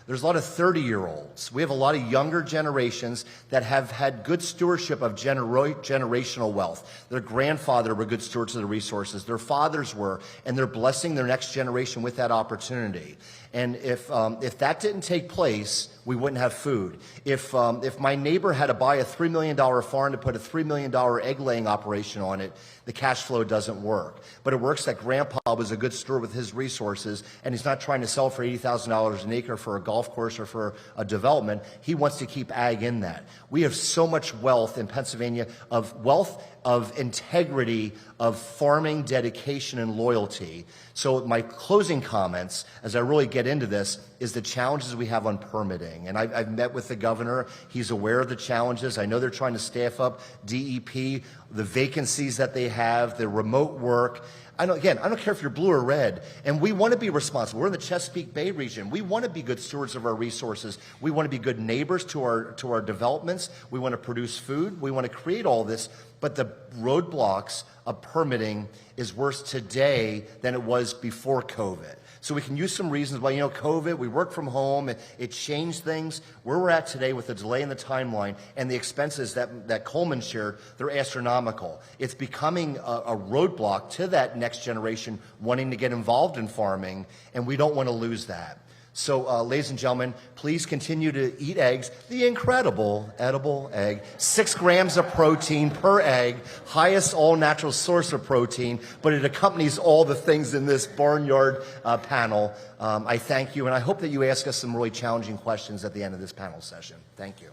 There's a lot of 30-year-olds. We have a lot of younger generations that have had good stewardship of generational wealth. Their grandfather were good stewards of the resources. Their fathers were, and they're blessing their next generation with that opportunity. And if that didn't take place, we wouldn't have food. If my neighbor had to buy a $3 million farm to put a $3 million egg-laying operation on it, the cash flow doesn't work. But it works that Grandpa was a good steward with his resources, and he's not trying to sell for $80,000 an acre for a golf course or for a development. He wants to keep ag in that. We have so much wealth in Pennsylvania, of integrity, of farming dedication and loyalty. So my closing comments, as I really get into this, is the challenges we have on permitting. And I've met with the governor. He's aware of the challenges. I know they're trying to staff up DEP, the vacancies that they have, the remote work. I don't care if you're blue or red, and we want to be responsible. We're in the Chesapeake Bay region. We want to be good stewards of our resources. We want to be good neighbors to our developments. We want to produce food. We want to create all this, but the roadblocks of permitting is worse today than it was before COVID. So we can use some reasons why, COVID, we work from home, it changed things. Where we're at today with the delay in the timeline and the expenses that Coleman shared, they're astronomical. It's becoming a roadblock to that next generation wanting to get involved in farming, and we don't want to lose that. So, ladies and gentlemen, please continue to eat eggs. The incredible edible egg, 6 grams of protein per egg, highest all-natural source of protein, but it accompanies all the things in this barnyard panel. I thank you, and I hope that you ask us some really challenging questions at the end of this panel session. Thank you.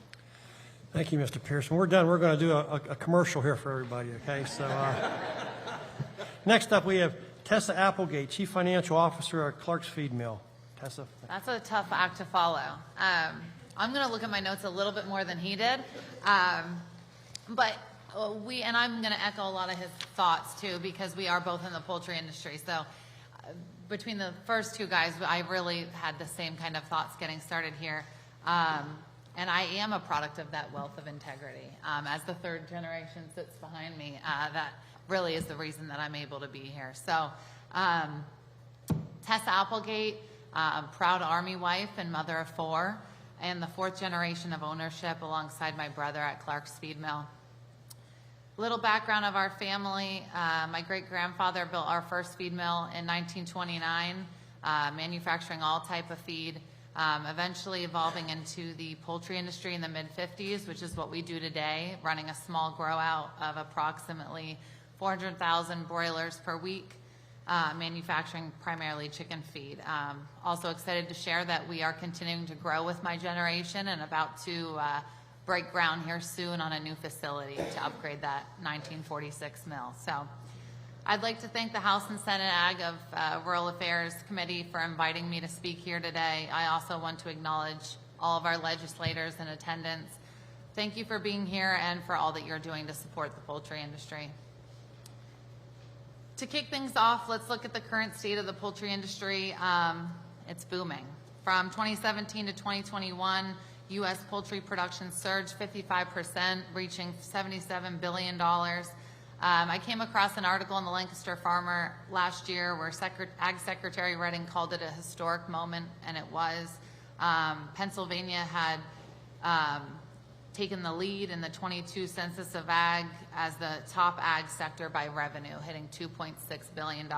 Thank you, Mr. Pearson. We're done. We're going to do a commercial here for everybody, okay? So next up, we have Tessa Applegate, Chief Financial Officer at Clark's Feed Mill. Tessa. That's a tough act to follow. I'm going to look at my notes a little bit more than he did. But and I'm going to echo a lot of his thoughts too, because we are both in the poultry industry. So between the first two guys, I really had the same kind of thoughts getting started here. And I am a product of that wealth of integrity. As the third generation sits behind me, that really is the reason that I'm able to be here. So Tessa Applegate, proud Army wife and mother of 4, and the 4th generation of ownership alongside my brother at Clark's Feed Mill. Little background of our family. My great-grandfather built our first feed mill in 1929, manufacturing all type of feed, eventually evolving into the poultry industry in the mid-50s, which is what we do today, running a small grow-out of approximately 400,000 broilers per week, manufacturing primarily chicken feed. Also excited to share that we are continuing to grow with my generation and about to break ground here soon on a new facility to upgrade that 1946 mill. So I'd like to thank the House and Senate Ag of Rural Affairs Committee for inviting me to speak here today. I also want to acknowledge all of our legislators in attendance. Thank you for being here and for all that you're doing to support the poultry industry. To kick things off, let's look at the current state of the poultry industry. It's booming. From 2017 to 2021, U.S. poultry production surged 55%, reaching $77 billion. I came across an article in the Lancaster Farmer last year where Ag Secretary Redding called it a historic moment, and it was. Pennsylvania had taken the lead in the 22 Census of Ag as the top ag sector by revenue, hitting $2.6 billion.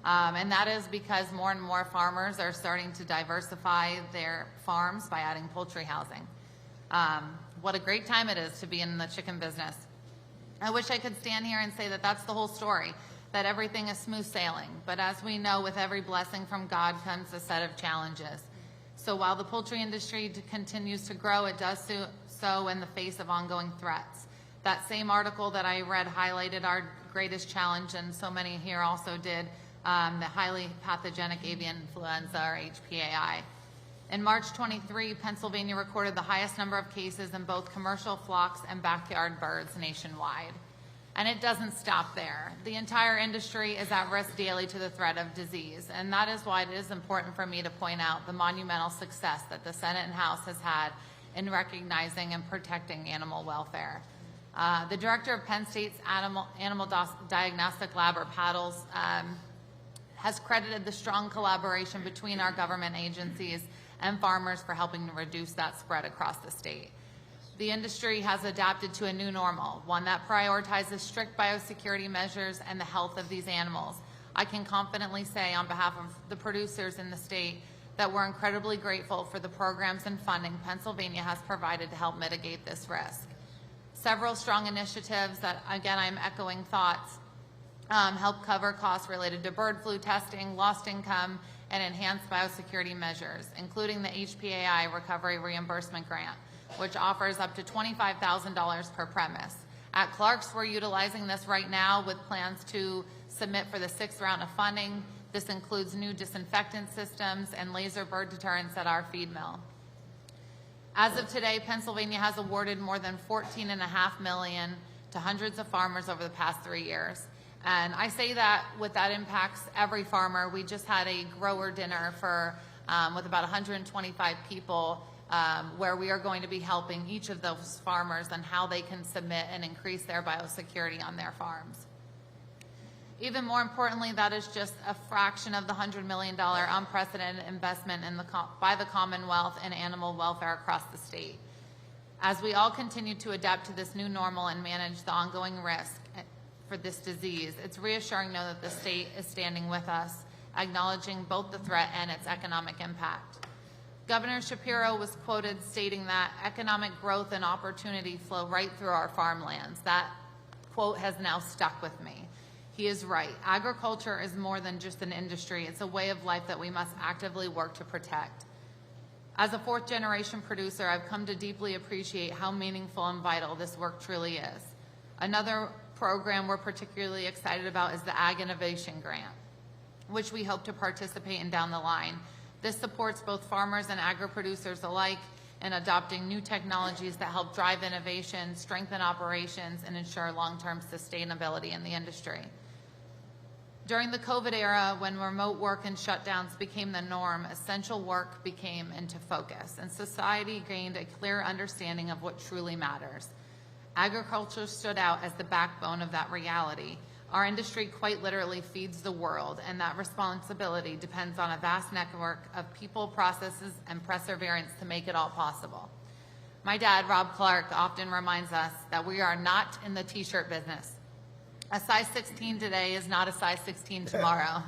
And that is because more and more farmers are starting to diversify their farms by adding poultry housing. What a great time it is to be in the chicken business. I wish I could stand here and say that that's the whole story, that everything is smooth sailing. But as we know, with every blessing from God comes a set of challenges. So while the poultry industry continues to grow, it does so in the face of ongoing threats. That same article that I read highlighted our greatest challenge, and so many here also did, the highly pathogenic avian influenza, or HPAI. In March 23, Pennsylvania recorded the highest number of cases in both commercial flocks and backyard birds nationwide. And it doesn't stop there. The entire industry is at risk daily to the threat of disease, and that is why it is important for me to point out the monumental success that the Senate and House has had in recognizing and protecting animal welfare. The director of Penn State's Animal Diagnostic Lab, or PADLS, has credited the strong collaboration between our government agencies and farmers for helping to reduce that spread across the state. The industry has adapted to a new normal, one that prioritizes strict biosecurity measures and the health of these animals. I can confidently say on behalf of the producers in the state that we're incredibly grateful for the programs and funding Pennsylvania has provided to help mitigate this risk. Several strong initiatives that, again, I'm echoing thoughts, help cover costs related to bird flu testing, lost income, and enhanced biosecurity measures, including the HPAI Recovery Reimbursement Grant, which offers up to $25,000 per premise. At Clark's, we're utilizing this right now with plans to submit for the 6th round of funding. This includes new disinfectant systems and laser bird deterrents at our feed mill. As of today, Pennsylvania has awarded more than $14.5 million to hundreds of farmers over the past 3 years. And I say that that impacts every farmer. We just had a grower dinner for with about 125 people where we are going to be helping each of those farmers on how they can submit and increase their biosecurity on their farms. Even more importantly, that is just a fraction of the $100 million unprecedented investment by the Commonwealth in animal welfare across the state. As we all continue to adapt to this new normal and manage the ongoing risk for this disease, it's reassuring to know that the state is standing with us, acknowledging both the threat and its economic impact. Governor Shapiro was quoted stating that economic growth and opportunity flow right through our farmlands. That quote has now stuck with me. He is right. Agriculture is more than just an industry. It's a way of life that we must actively work to protect. As a 4th-generation producer, I've come to deeply appreciate how meaningful and vital this work truly is. Another program we're particularly excited about is the Ag Innovation Grant, which we hope to participate in down the line. This supports both farmers and agri-producers alike in adopting new technologies that help drive innovation, strengthen operations, and ensure long-term sustainability in the industry. During the COVID era, when remote work and shutdowns became the norm, essential work became into focus, and society gained a clear understanding of what truly matters. Agriculture stood out as the backbone of that reality. Our industry quite literally feeds the world, and that responsibility depends on a vast network of people, processes, and perseverance to make it all possible. My dad, Rob Clark, often reminds us that we are not in the t-shirt business. A size 16 today is not a size 16 tomorrow.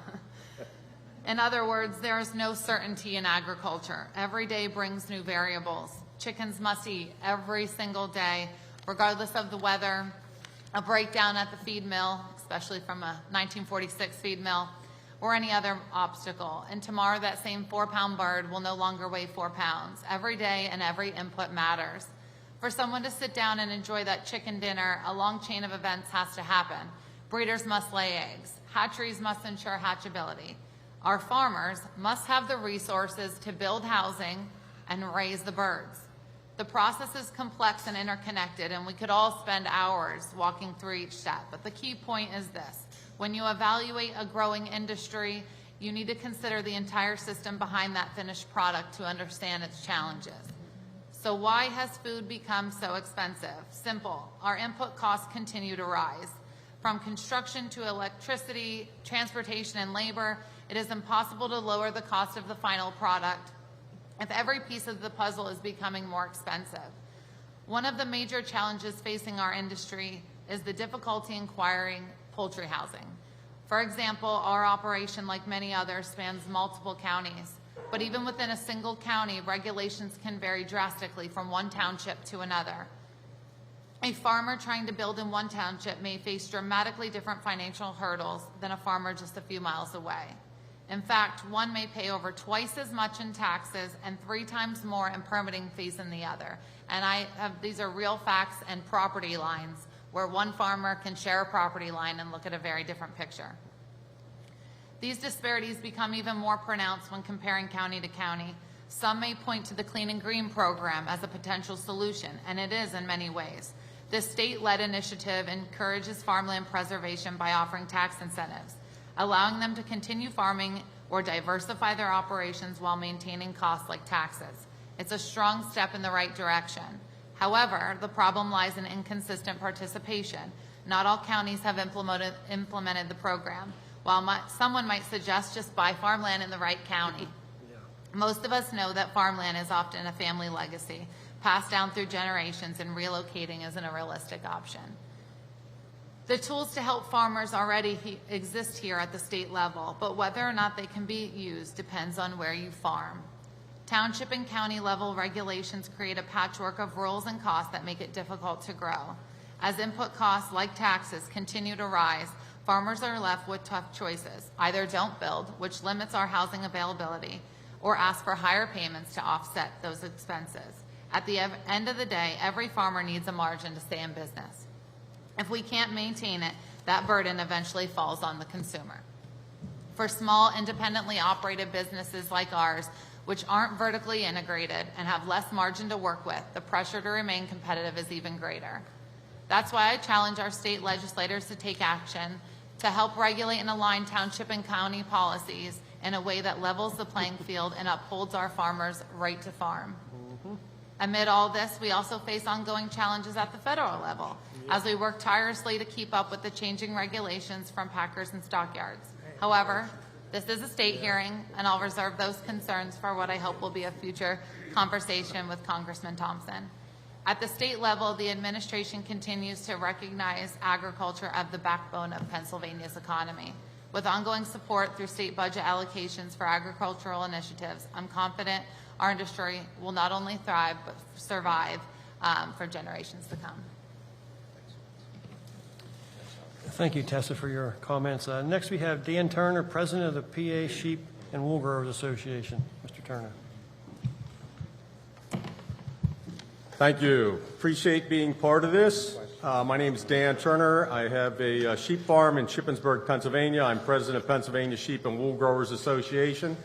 In other words, there is no certainty in agriculture. Every day brings new variables. Chickens must eat every single day, regardless of the weather, a breakdown at the feed mill, especially from a 1946 feed mill, or any other obstacle. And tomorrow that same 4-pound bird will no longer weigh 4 pounds. Every day and every input matters. For someone to sit down and enjoy that chicken dinner, a long chain of events has to happen. Breeders must lay eggs. Hatcheries must ensure hatchability. Our farmers must have the resources to build housing and raise the birds. The process is complex and interconnected, and we could all spend hours walking through each step. But the key point is this. When you evaluate a growing industry, you need to consider the entire system behind that finished product to understand its challenges. So why has food become so expensive? Simple. Our input costs continue to rise. From construction to electricity, transportation, and labor, it is impossible to lower the cost of the final product if every piece of the puzzle is becoming more expensive. One of the major challenges facing our industry is the difficulty in acquiring poultry housing. For example, our operation, like many others, spans multiple counties. But even within a single county, regulations can vary drastically from one township to another. A farmer trying to build in one township may face dramatically different financial hurdles than a farmer just a few miles away. In fact, one may pay over twice as much in taxes and 3 times more in permitting fees than the other. And these are real facts and property lines where one farmer can share a property line and look at a very different picture. These disparities become even more pronounced when comparing county to county. Some may point to the Clean and Green program as a potential solution, and it is in many ways. This state-led initiative encourages farmland preservation by offering tax incentives, allowing them to continue farming or diversify their operations while maintaining costs like taxes. It's a strong step in the right direction. However, the problem lies in inconsistent participation. Not all counties have implemented the program. While someone might suggest just buy farmland in the right county, most of us know that farmland is often a family legacy, passed down through generations, and relocating isn't a realistic option. The tools to help farmers already exist here at the state level, but whether or not they can be used depends on where you farm. Township and county level regulations create a patchwork of rules and costs that make it difficult to grow. As input costs, like taxes, continue to rise, farmers are left with tough choices. Either don't build, which limits our housing availability, or ask for higher payments to offset those expenses. At the end of the day, every farmer needs a margin to stay in business. If we can't maintain it, that burden eventually falls on the consumer. For small, independently operated businesses like ours, which aren't vertically integrated and have less margin to work with, the pressure to remain competitive is even greater. That's why I challenge our state legislators to take action to help regulate and align township and county policies in a way that levels the playing field and upholds our farmers' right to farm. Amid all this, we also face ongoing challenges at the federal level as we work tirelessly to keep up with the changing regulations from packers and stockyards. However, this is a state hearing, and I'll reserve those concerns for what I hope will be a future conversation with Congressman Thompson. At the state level, the administration continues to recognize agriculture as the backbone of Pennsylvania's economy. With ongoing support through state budget allocations for agricultural initiatives, I'm confident our industry will not only thrive, but survive for generations to come. Thank you, Tessa, for your comments. Next, we have Dan Turner, President of the PA Sheep and Wool Growers Association. Mr. Turner. Thank you. Appreciate being part of this. My name is Dan Turner. I have a sheep farm in Shippensburg, Pennsylvania. I'm president of Pennsylvania Sheep and Wool Growers Association.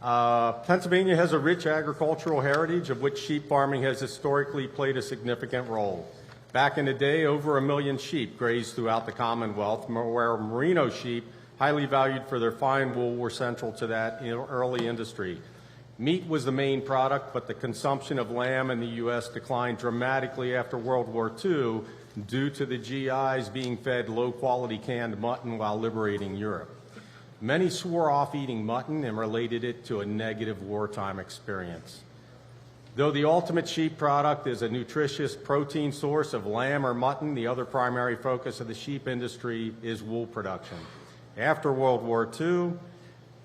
Pennsylvania has a rich agricultural heritage of which sheep farming has historically played a significant role. Back in the day, over 1 million sheep grazed throughout the Commonwealth, where merino sheep, highly valued for their fine wool, were central to that early industry. Meat was the main product, but the consumption of lamb in the U.S. declined dramatically after World War II due to the GIs being fed low-quality canned mutton while liberating Europe. Many swore off eating mutton and related it to a negative wartime experience. Though the ultimate sheep product is a nutritious protein source of lamb or mutton, the other primary focus of the sheep industry is wool production. After World War II,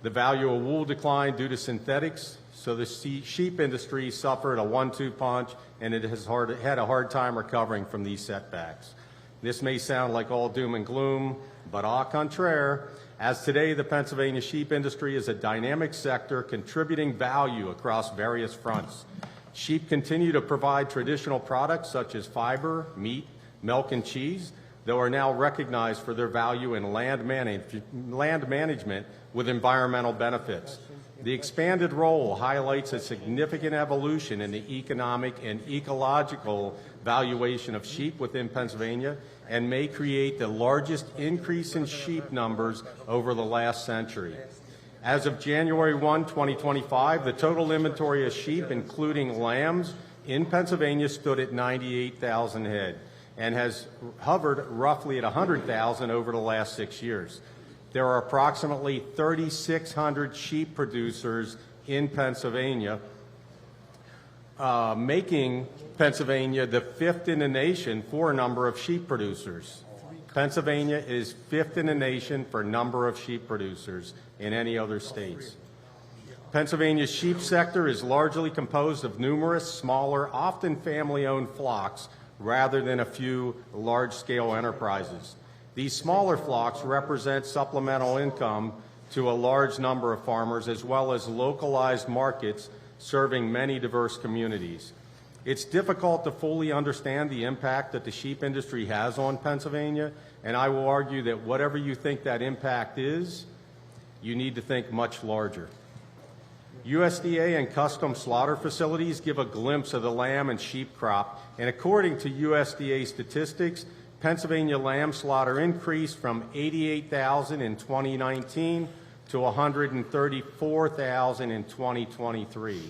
the value of wool declined due to synthetics, so the sheep industry suffered a 1-2 punch, and it has had a hard time recovering from these setbacks. This may sound like all doom and gloom, but au contraire, as today the Pennsylvania sheep industry is a dynamic sector contributing value across various fronts. Sheep continue to provide traditional products such as fiber, meat, milk, and cheese, though are now recognized for their value in land management with environmental benefits. The expanded role highlights a significant evolution in the economic and ecological valuation of sheep within Pennsylvania and may create the largest increase in sheep numbers over the last century. As of January 1, 2025, the total inventory of sheep, including lambs, in Pennsylvania stood at 98,000 head and has hovered roughly at 100,000 over the last 6 years. There are approximately 3,600 sheep producers in Pennsylvania, making Pennsylvania the 5th in the nation for number of sheep producers. Pennsylvania is 5th in the nation for number of sheep producers in any other states. Pennsylvania's sheep sector is largely composed of numerous smaller, often family-owned flocks rather than a few large-scale enterprises. These smaller flocks represent supplemental income to a large number of farmers as well as localized markets serving many diverse communities. It's difficult to fully understand the impact that the sheep industry has on Pennsylvania, and I will argue that whatever you think that impact is, you need to think much larger. USDA and custom slaughter facilities give a glimpse of the lamb and sheep crop, and according to USDA statistics, Pennsylvania lamb slaughter increased from 88,000 in 2019 to 134,000 in 2023.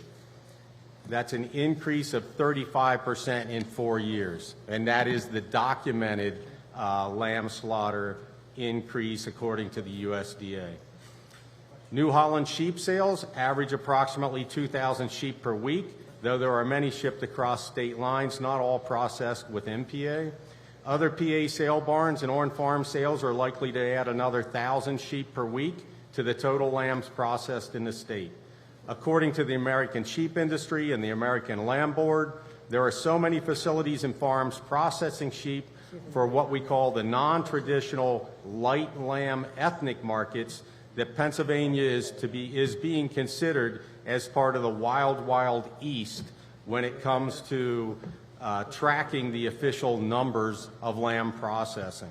That's an increase of 35% in 4 years, and that is the documented lamb slaughter increase according to the USDA. New Holland sheep sales average approximately 2,000 sheep per week, though there are many shipped across state lines, not all processed within PA. Other PA sale barns and on-farm sales are likely to add another 1,000 sheep per week to the total lambs processed in the state. According to the American Sheep Industry and the American Lamb Board, there are so many facilities and farms processing sheep for what we call the non-traditional light lamb ethnic markets that Pennsylvania is being considered as part of the wild east when it comes to tracking the official numbers of lamb processing.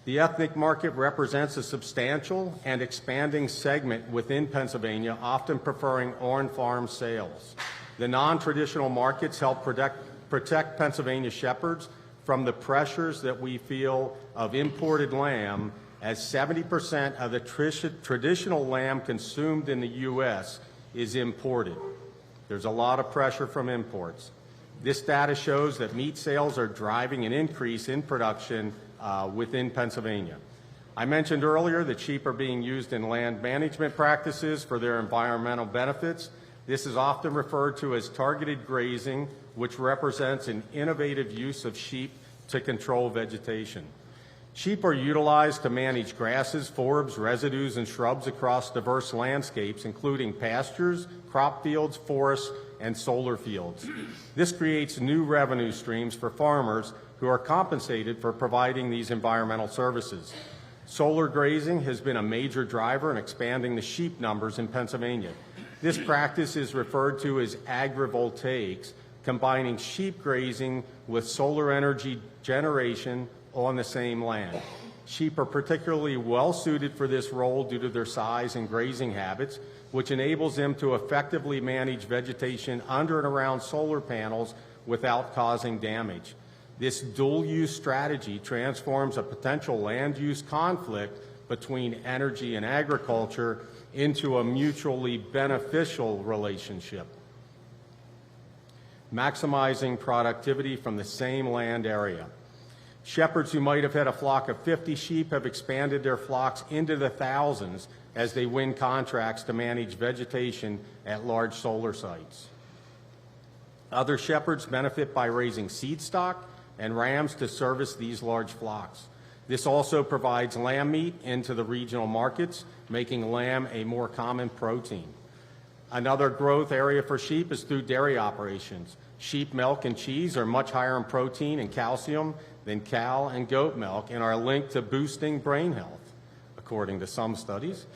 The ethnic market represents a substantial and expanding segment within Pennsylvania, often preferring on-farm sales. The non-traditional markets help protect Pennsylvania shepherds from the pressures that we feel of imported lamb, as 70% of the traditional lamb consumed in the U.S. is imported. There's a lot of pressure from imports. This data shows that meat sales are driving an increase in production within Pennsylvania. I mentioned earlier that sheep are being used in land management practices for their environmental benefits. This is often referred to as targeted grazing, which represents an innovative use of sheep to control vegetation. Sheep are utilized to manage grasses, forbs, residues, and shrubs across diverse landscapes, including pastures, crop fields, forests, and solar fields. This creates new revenue streams for farmers who are compensated for providing these environmental services. Solar grazing has been a major driver in expanding the sheep numbers in Pennsylvania. This practice is referred to as agrivoltaics, combining sheep grazing with solar energy generation on the same land. Sheep are particularly well suited for this role due to their size and grazing habits, which enables them to effectively manage vegetation under and around solar panels without causing damage. This dual-use strategy transforms a potential land-use conflict between energy and agriculture into a mutually beneficial relationship, maximizing productivity from the same land area. Shepherds who might have had a flock of 50 sheep have expanded their flocks into the thousands as they win contracts to manage vegetation at large solar sites. Other shepherds benefit by raising seed stock and rams to service these large flocks. This also provides lamb meat into the regional markets, making lamb a more common protein. Another growth area for sheep is through dairy operations. Sheep milk and cheese are much higher in protein and calcium than cow and goat milk and are linked to boosting brain health, according to some studies.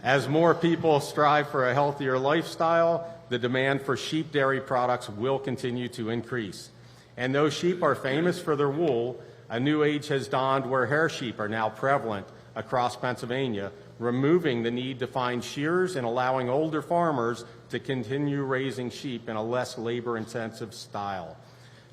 As more people strive for a healthier lifestyle, the demand for sheep dairy products will continue to increase. And though sheep are famous for their wool, a new age has dawned where hair sheep are now prevalent across Pennsylvania, removing the need to find shearers and allowing older farmers to continue raising sheep in a less labor-intensive style.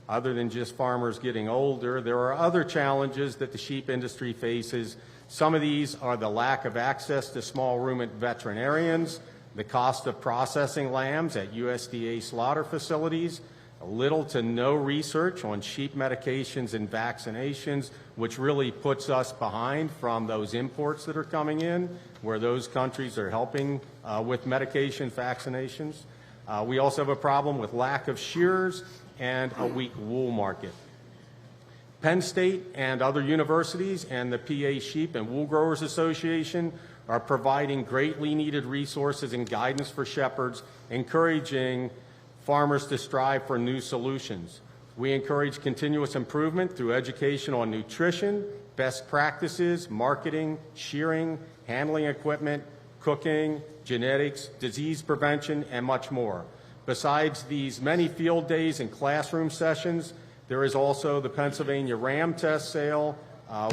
Other than just farmers getting older, there are other challenges that the sheep industry faces. Some of these are the lack of access to small ruminant veterinarians, the cost of processing lambs at USDA slaughter facilities, little to no research on sheep medications and vaccinations, which really puts us behind from those imports that are coming in, where those countries are helping with medication vaccinations. We also have a problem with lack of shearers and a weak wool market. Penn State and other universities and the PA Sheep and Wool Growers Association are providing greatly needed resources and guidance for shepherds, encouraging farmers to strive for new solutions. We encourage continuous improvement through education on nutrition, best practices, marketing, shearing, handling equipment, cooking, genetics, disease prevention, and much more. Besides these many field days and classroom sessions, there is also the Pennsylvania Ram Test Sale,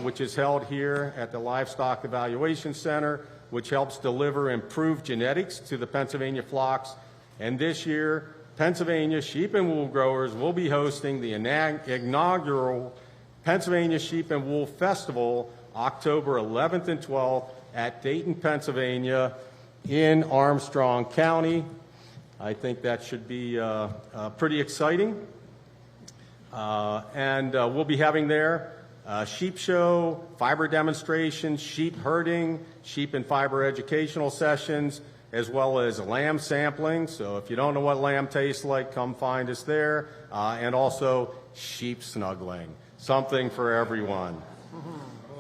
which is held here at the Livestock Evaluation Center, which helps deliver improved genetics to the Pennsylvania flocks. And this year, Pennsylvania Sheep and Wool Growers will be hosting the inaugural Pennsylvania Sheep and Wool Festival, October 11th and 12th at Dayton, Pennsylvania in Armstrong County. I think that should be pretty exciting. And we'll be having there sheep show, fiber demonstrations, sheep herding, sheep and fiber educational sessions, as well as lamb sampling. So if you don't know what lamb tastes like, come find us there. And also sheep snuggling, something for everyone.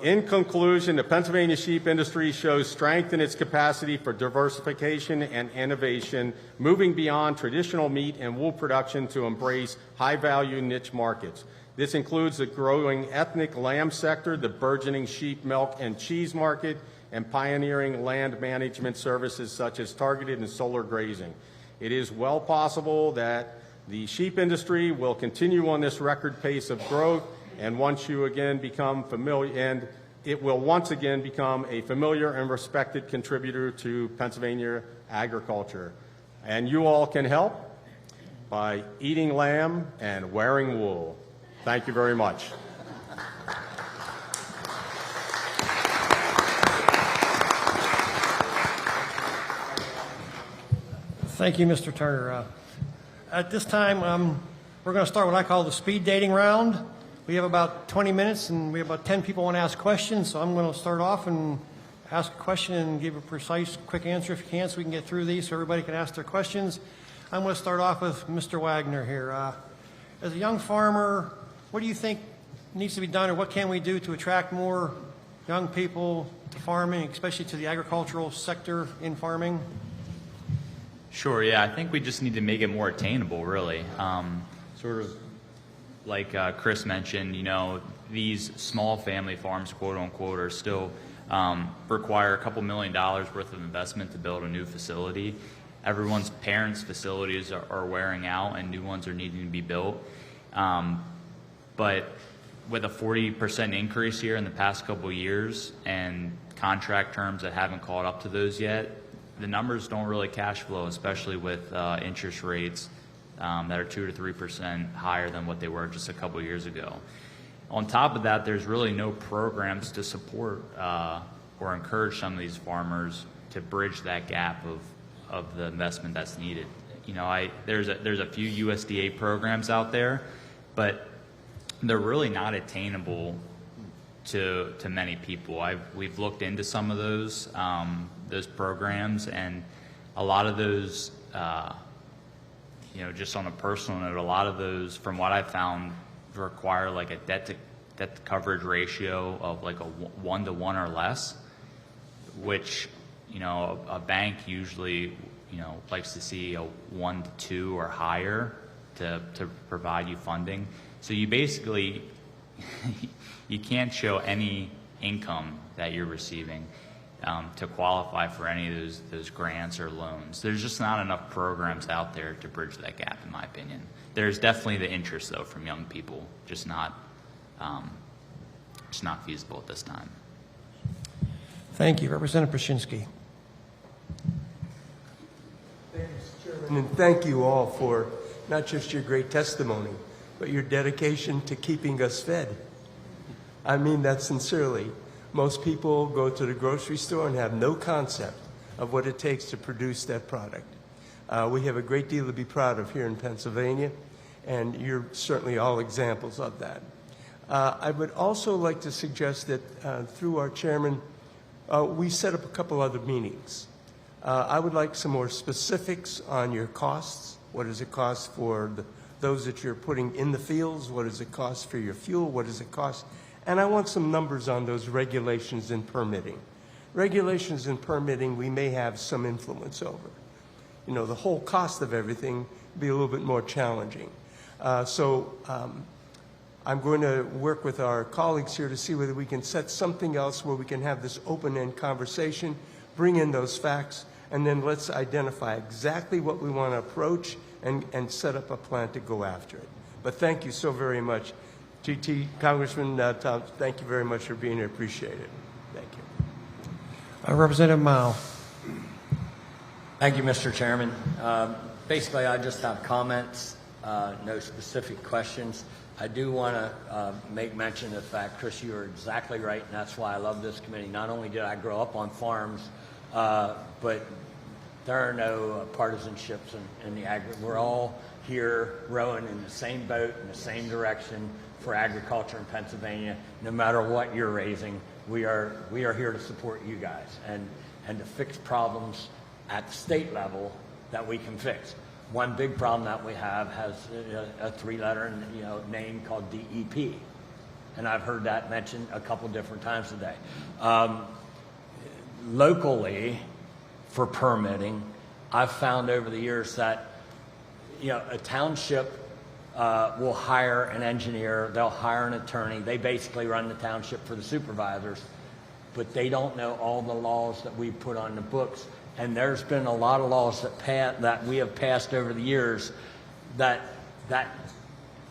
In conclusion, the Pennsylvania sheep industry shows strength in its capacity for diversification and innovation, moving beyond traditional meat and wool production to embrace high-value niche markets. This includes the growing ethnic lamb sector, the burgeoning sheep milk and cheese market, and pioneering land management services such as targeted and solar grazing. It is well possible that the sheep industry will continue on this record pace of growth, and it will once again become a familiar and respected contributor to Pennsylvania agriculture. And you all can help by eating lamb and wearing wool. Thank you very much. Thank you, Mr. Turner. At this time, we're going to start what I call the speed dating round. We have about 20 minutes, and we have about 10 people want to ask questions, so I'm going to start off and ask a question and give a precise, quick answer if you can, so we can get through these so everybody can ask their questions. I'm going to start off with Mr. Wagner here. As a young farmer, what do you think needs to be done, or what can we do to attract more young people to farming, especially to the agricultural sector in farming? Sure, yeah, I think we just need to make it more attainable, really. Sort of like Chris mentioned, you know, these small family farms, quote unquote, are still require a couple $1 million worth of investment to build a new facility. Everyone's parents' facilities are wearing out and new ones are needing to be built. But with a 40% increase here in the past couple of years and contract terms that haven't caught up to those yet, the numbers don't really cash flow, especially with interest rates that are 2 to 3% higher than what they were just a couple years ago. On top of that, there's really no programs to support or encourage some of these farmers to bridge that gap of the investment that's needed. You know, there's a few USDA programs out there, but they're really not attainable to many people. We've looked into some of those programs, and a lot of those, you know, just on a personal note, a lot of those, from what I've found, require like a debt to coverage ratio of like a 1 to 1 or less, which, you know, a bank usually, you know, likes to see a 1 to 2 or higher to provide you funding. So you basically you can't show any income that you're receiving to qualify for any of those grants or loans. There's just not enough programs out there to bridge that gap, in my opinion. There's definitely the interest, though, from young people, just not feasible at this time. Thank you. Representative Pruszynski. Thanks, Chairman, and thank you all for not just your great testimony, but your dedication to keeping us fed. I mean that sincerely. Most people go to the grocery store and have no concept of what it takes to produce that product. We have a great deal to be proud of here in Pennsylvania, and you're certainly all examples of that. I would also like to suggest that through our chairman, we set up a couple other meetings. I would like some more specifics on your costs. What does it cost for those that you're putting in the fields? What does it cost for your fuel? What does it cost? And I want some numbers on those regulations and permitting. Regulations and permitting we may have some influence over. You know, the whole cost of everything will be a little bit more challenging. So I'm going to work with our colleagues here to see whether we can set something else where we can have this open-end conversation, bring in those facts, and then let's identify exactly what we want to approach and set up a plan to go after it. But thank you so very much. GT, Congressman Tom, thank you very much for being here. Appreciate it. Thank you. Representative Mao. Thank you, Mr. Chairman. Basically, I just have comments, no specific questions. I do want to make mention of the fact, Chris, you are exactly right, and that's why I love this committee. Not only did I grow up on farms, but there are no partisanships in the agri. We're all here rowing in the same boat in the same direction for agriculture in Pennsylvania. No matter what you're raising, we are here to support you guys and to fix problems at the state level that we can fix. One big problem that we have has a 3-letter name called DEP, and I've heard that mentioned a couple different times today. Locally, for permitting, I've found over the years that, you know, a township will hire an engineer, they'll hire an attorney, they basically run the township for the supervisors, but they don't know all the laws that we put on the books. And there's been a lot of laws that we have passed over the years that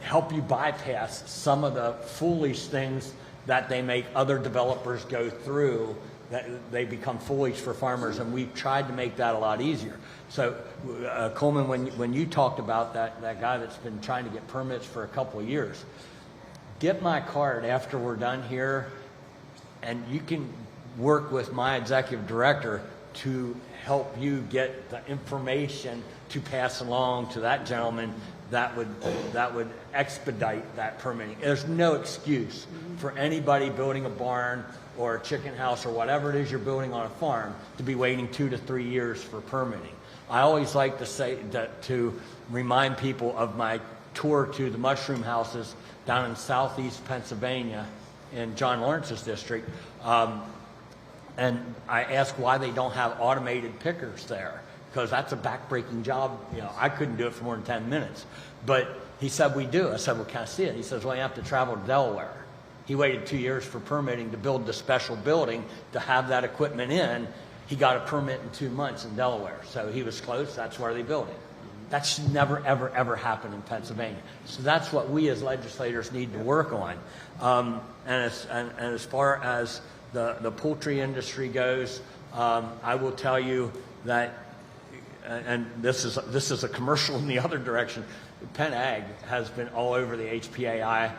help you bypass some of the foolish things that they make other developers go through, that they become foolish for farmers, and we've tried to make that a lot easier. So Coleman, when you talked about that guy that's been trying to get permits for a couple of years, get my card after we're done here, and you can work with my executive director to help you get the information to pass along to that gentleman that would expedite that permitting. There's no excuse for anybody building a barn or a chicken house or whatever it is you're building on a farm to be waiting 2 to 3 years for permitting. I always like to say that, to remind people of my tour to the mushroom houses down in southeast Pennsylvania in John Lawrence's district. And I asked why they don't have automated pickers there, because that's a backbreaking job. You know, I couldn't do it for more than 10 minutes. But he said, we do. I said, well, can I see it? He says, well, you have to travel to Delaware. He waited 2 years for permitting to build the special building to have that equipment in. He got a permit in 2 months in Delaware. So he was close. That's where they built it. That should never, ever, ever happen in Pennsylvania. So that's what we as legislators need to work on. And as far as the poultry industry goes, I will tell you that, and this is a commercial in the other direction, Penn Ag has been all over the HPAI.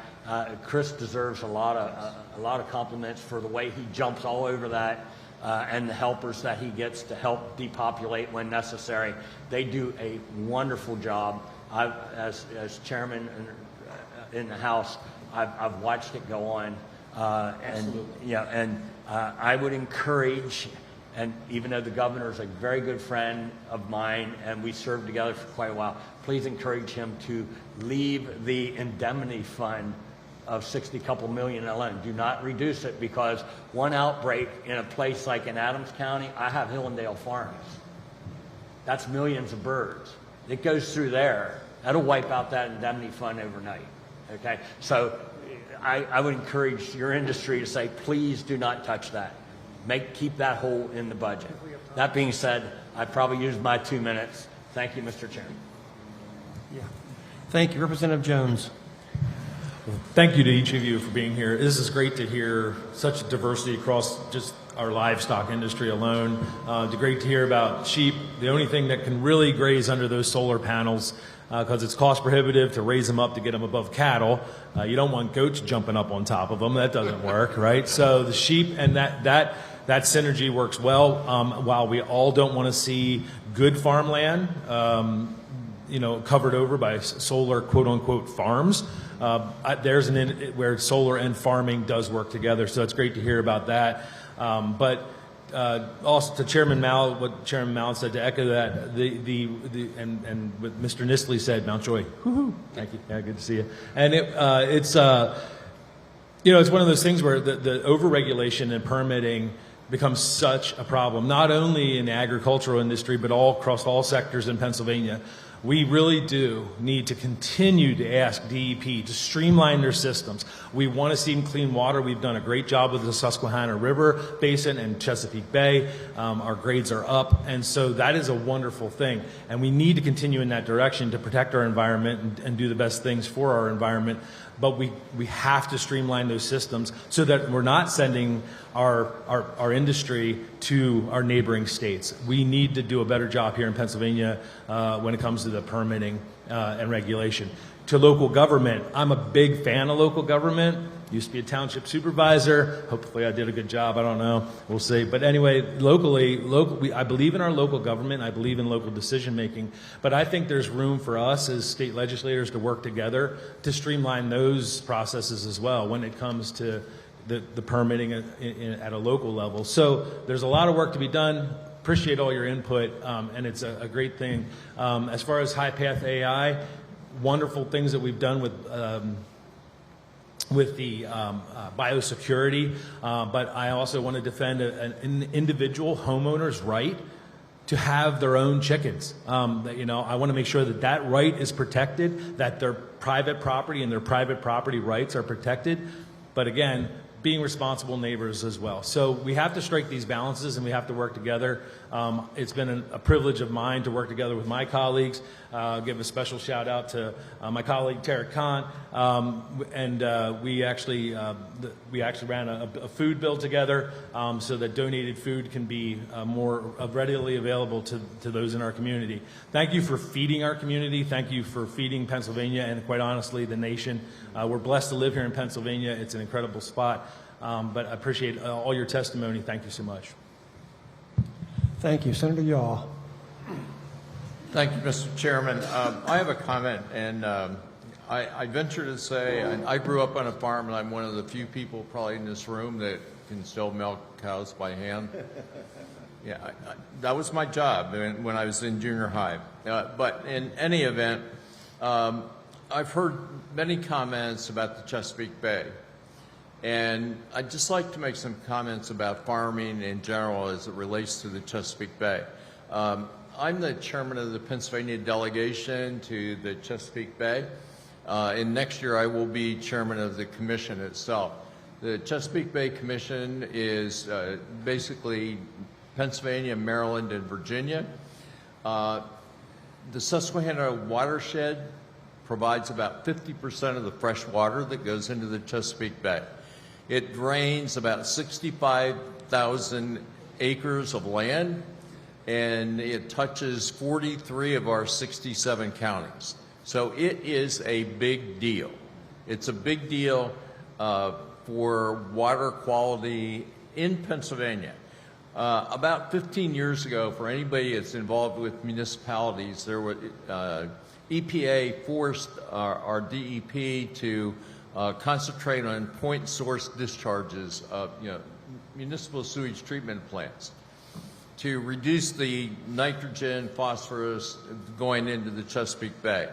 Chris deserves a lot of compliments for the way he jumps all over that, and the helpers that he gets to help depopulate when necessary. They do a wonderful job. As chairman in the House, I've watched it go on, and I would encourage. And even though the governor is a very good friend of mine and we served together for quite a while, please encourage him to leave the indemnity fund of 60 couple million alone. Do not reduce it, because one outbreak in a place like in Adams County, I have Hillendale Farms. That's millions of birds. It goes through there. That'll wipe out that indemnity fund overnight. Okay? So I would encourage your industry to say, please do not touch that. Keep that hole in the budget. That being said, I probably used my 2 minutes. Thank you, Mr. Chairman. Yeah. Thank you. Representative Jones. Thank you to each of you for being here. This is great to hear such diversity across just our livestock industry alone. It's great to hear about sheep. The only thing that can really graze under those solar panels, because it's cost prohibitive to raise them up to get them above cattle. You don't want goats jumping up on top of them. That doesn't work, right? So the sheep and that synergy works well. While we all don't want to see good farmland, covered over by solar quote-unquote farms, there's where solar and farming does work together. So it's great to hear about that. But also to Chairman Mallett, what Chairman Mallett said, to echo that, and what Mr. Nistley said, Mountjoy, woohoo, thank you, yeah, good to see you. And it's one of those things where the overregulation and permitting becomes such a problem, not only in the agricultural industry, but across all sectors in Pennsylvania. We really do need to continue to ask DEP to streamline their systems. We want to see clean water. We've done a great job with the Susquehanna River Basin and Chesapeake Bay. Our grades are up, and so that is a wonderful thing. And we need to continue in that direction to protect our environment and do the best things for our environment. But we have to streamline those systems so that we're not sending our industry to our neighboring states. We need to do a better job here in Pennsylvania when it comes to the permitting and regulation. To local government, I'm a big fan of local government. Used to be a township supervisor. Hopefully I did a good job. I don't know. We'll see. But anyway, locally, I believe in our local government. I believe in local decision making. But I think there's room for us as state legislators to work together to streamline those processes as well when it comes to the permitting at a local level. So there's a lot of work to be done. Appreciate all your input, and it's a great thing. As far as High Path AI, wonderful things that we've done with with the biosecurity, but I also want to defend an individual homeowner's right to have their own chickens. I want to make sure that that right is protected, that their private property and their private property rights are protected. But again, being responsible neighbors as well. So we have to strike these balances and we have to work together. It's been a privilege of mine to work together with my colleagues. Give a special shout out to my colleague Tarek Khan, and we actually ran a food bill together so that donated food can be more readily available to those in our community. Thank you for feeding our community. Thank you for feeding Pennsylvania and, quite honestly, the nation. We're blessed to live here in Pennsylvania. It's an incredible spot. But I appreciate all your testimony. Thank you so much. Thank you. Senator Yaw. Thank you, Mr. Chairman. I have a comment, and I venture to say I grew up on a farm, and I'm one of the few people probably in this room that can still milk cows by hand. Yeah, that was my job when I was in junior high. But in any event, I've heard many comments about the Chesapeake Bay. And I'd just like to make some comments about farming in general as it relates to the Chesapeake Bay. I'm the chairman of the Pennsylvania delegation to the Chesapeake Bay. And next year I will be chairman of the commission itself. The Chesapeake Bay Commission is basically Pennsylvania, Maryland, and Virginia. The Susquehanna watershed provides about 50% of the fresh water that goes into the Chesapeake Bay. It drains about 65,000 acres of land, and it touches 43 of our 67 counties. So it is a big deal. It's a big deal for water quality in Pennsylvania. About 15 years ago, for anybody that's involved with municipalities, there were EPA forced our DEP to concentrate on point source discharges of municipal sewage treatment plants to reduce the nitrogen, phosphorus going into the Chesapeake Bay.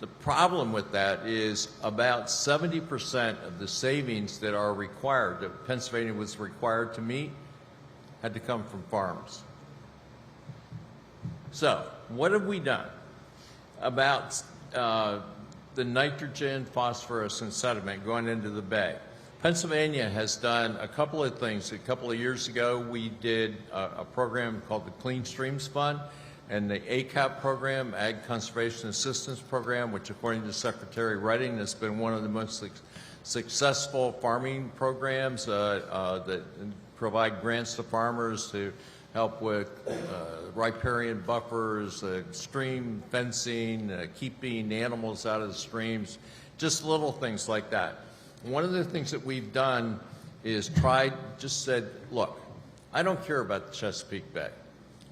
The problem with that is about 70% of the savings that are required, that Pennsylvania was required to meet, had to come from farms. So, what have we done about the nitrogen, phosphorus, and sediment going into the bay? Pennsylvania has done a couple of things. A couple of years ago, we did a program called the Clean Streams Fund and the ACAP program, Ag Conservation Assistance Program, which according to Secretary Redding has been one of the most successful farming programs that provide grants to farmers to help with riparian buffers, stream fencing, keeping animals out of the streams, just little things like that. One of the things that we've done is just said, look, I don't care about the Chesapeake Bay.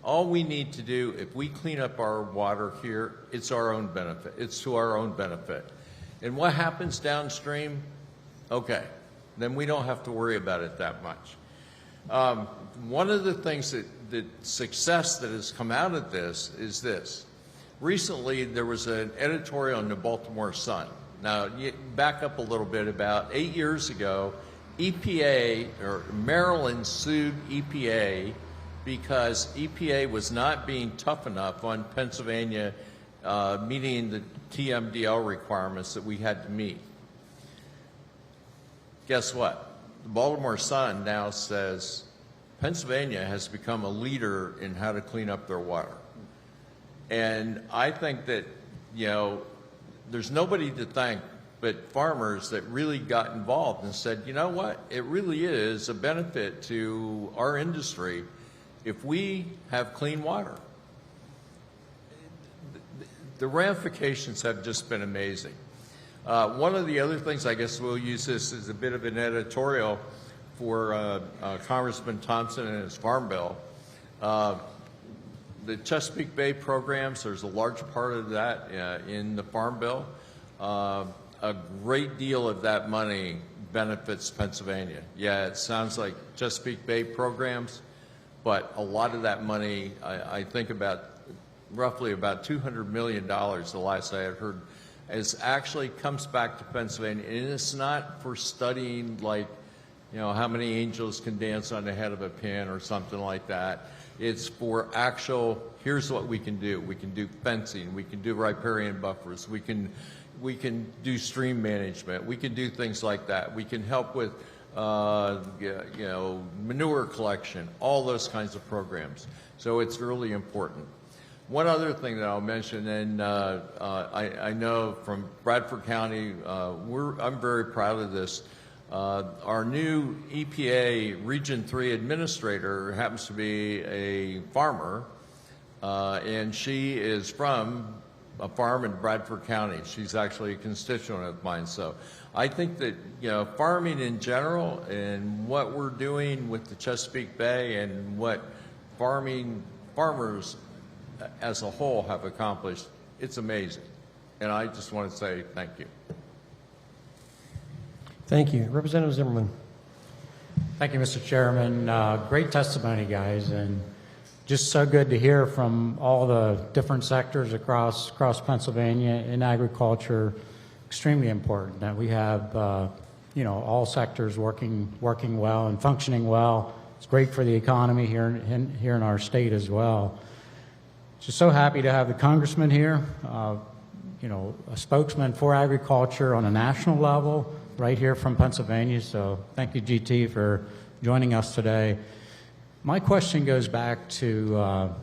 All we need to do, if we clean up our water here, it's our own benefit. It's to our own benefit. And what happens downstream? Okay, then we don't have to worry about it that much. One of the things that success that has come out of this is this. Recently, there was an editorial in the Baltimore Sun. Now, back up a little bit. About 8 years ago, EPA, or Maryland, sued EPA because EPA was not being tough enough on Pennsylvania meeting the TMDL requirements that we had to meet. Guess what? The Baltimore Sun now says Pennsylvania has become a leader in how to clean up their water. And I think that, there's nobody to thank but farmers that really got involved and said, you know what, it really is a benefit to our industry if we have clean water. The ramifications have just been amazing. One of the other things, I guess we'll use this as a bit of an editorial for Congressman Thompson and his Farm Bill. The Chesapeake Bay programs, there's a large part of that in the Farm Bill. A great deal of that money benefits Pennsylvania. Yeah, it sounds like Chesapeake Bay programs, but a lot of that money, I think about roughly about $200 million, the last I had heard, is actually comes back to Pennsylvania, and it's not for studying like, you know, how many angels can dance on the head of a pin or something like that. It's for actual, here's what we can do. We can do fencing, we can do riparian buffers, we can do stream management, we can do things like that. We can help with you know, manure collection, all those kinds of programs. So it's really important. One other thing that I'll mention, and I know from Bradford County, I'm very proud of this. Our new EPA Region 3 administrator happens to be a farmer, and she is from a farm in Bradford County. She's actually a constituent of mine. So I think that, you know, farming in general and what we're doing with the Chesapeake Bay and what farmers as a whole have accomplished, it's amazing. And I just want to say thank you. Thank you. Representative Zimmerman. Thank you, Mr. Chairman. Great testimony, guys, and just so good to hear from all the different sectors across Pennsylvania in agriculture. Extremely important that we have, you know, all sectors working well and functioning well. It's great for the economy here in our state as well. Just so happy to have the congressman here, you know, a spokesman for agriculture on a national level, right here from Pennsylvania. So thank you, GT, for joining us today. My question goes back to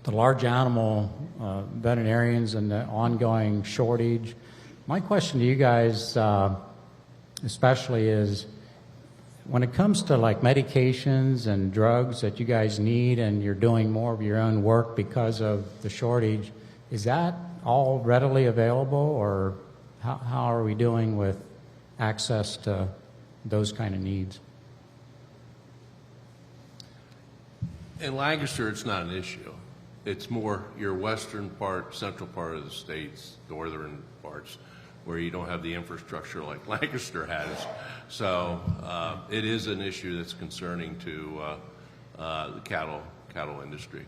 the large animal veterinarians and the ongoing shortage. My question to you guys especially is, when it comes to like medications and drugs that you guys need and you're doing more of your own work because of the shortage, is that all readily available, or how are we doing with access to those kind of needs? In Lancaster, it's not an issue. It's more your western part, central part of the states, northern parts, where you don't have the infrastructure like Lancaster has. So it is an issue that's concerning to the cattle industry.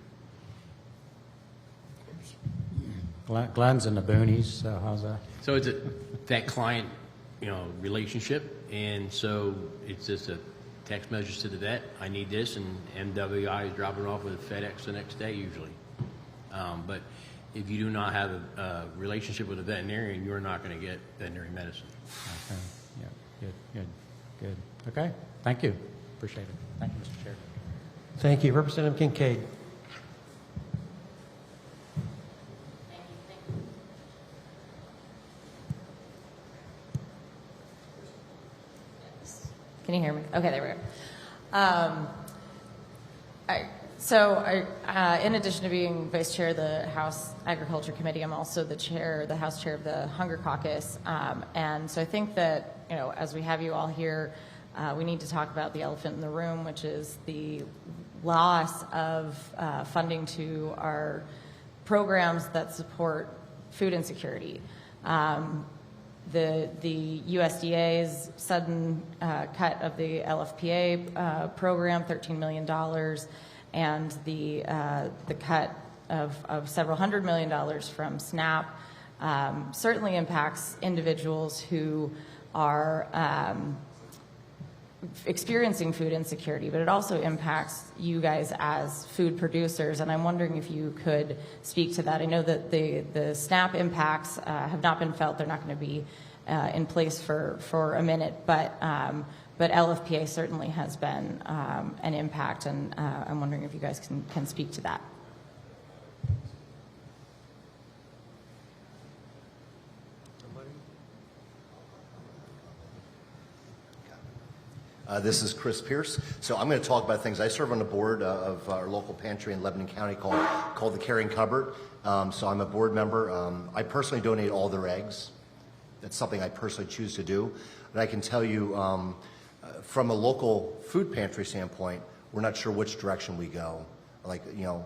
Glenn's in the boonies, so how's that? So it's that client, you know, relationship, and so it's just a text message to the vet, I need this, and MWI is dropping it off with FedEx the next day usually. But if you do not have a relationship with a veterinarian, you're not going to get veterinary medicine. Okay. Yeah, good. Okay, thank you. Appreciate it. Thank you, Mr. Chair. Thank you. Representative Kincaid. Can you hear me? Okay, there we go. In addition to being vice chair of the House Agriculture Committee, I'm also the House chair of the Hunger Caucus. And so I think that, you know, as we have you all here, we need to talk about the elephant in the room, which is the loss of funding to our programs that support food insecurity. The USDA's sudden cut of the LFPA program, $13 million, and the cut of several $100 million from SNAP certainly impacts individuals who are experiencing food insecurity, but it also impacts you guys as food producers, and I'm wondering if you could speak to that. I know that the SNAP impacts have not been felt. They're not going to be in place for a minute, but LFPA certainly has been an impact, and I'm wondering if you guys can speak to that. This is Chris Pierce. So I'm going to talk about things. I serve on the board of our local pantry in Lebanon County called the Caring Cupboard. So I'm a board member. I personally donate all their eggs. That's something I personally choose to do. But I can tell you, from a local food pantry standpoint, we're not sure which direction we go. Like, you know,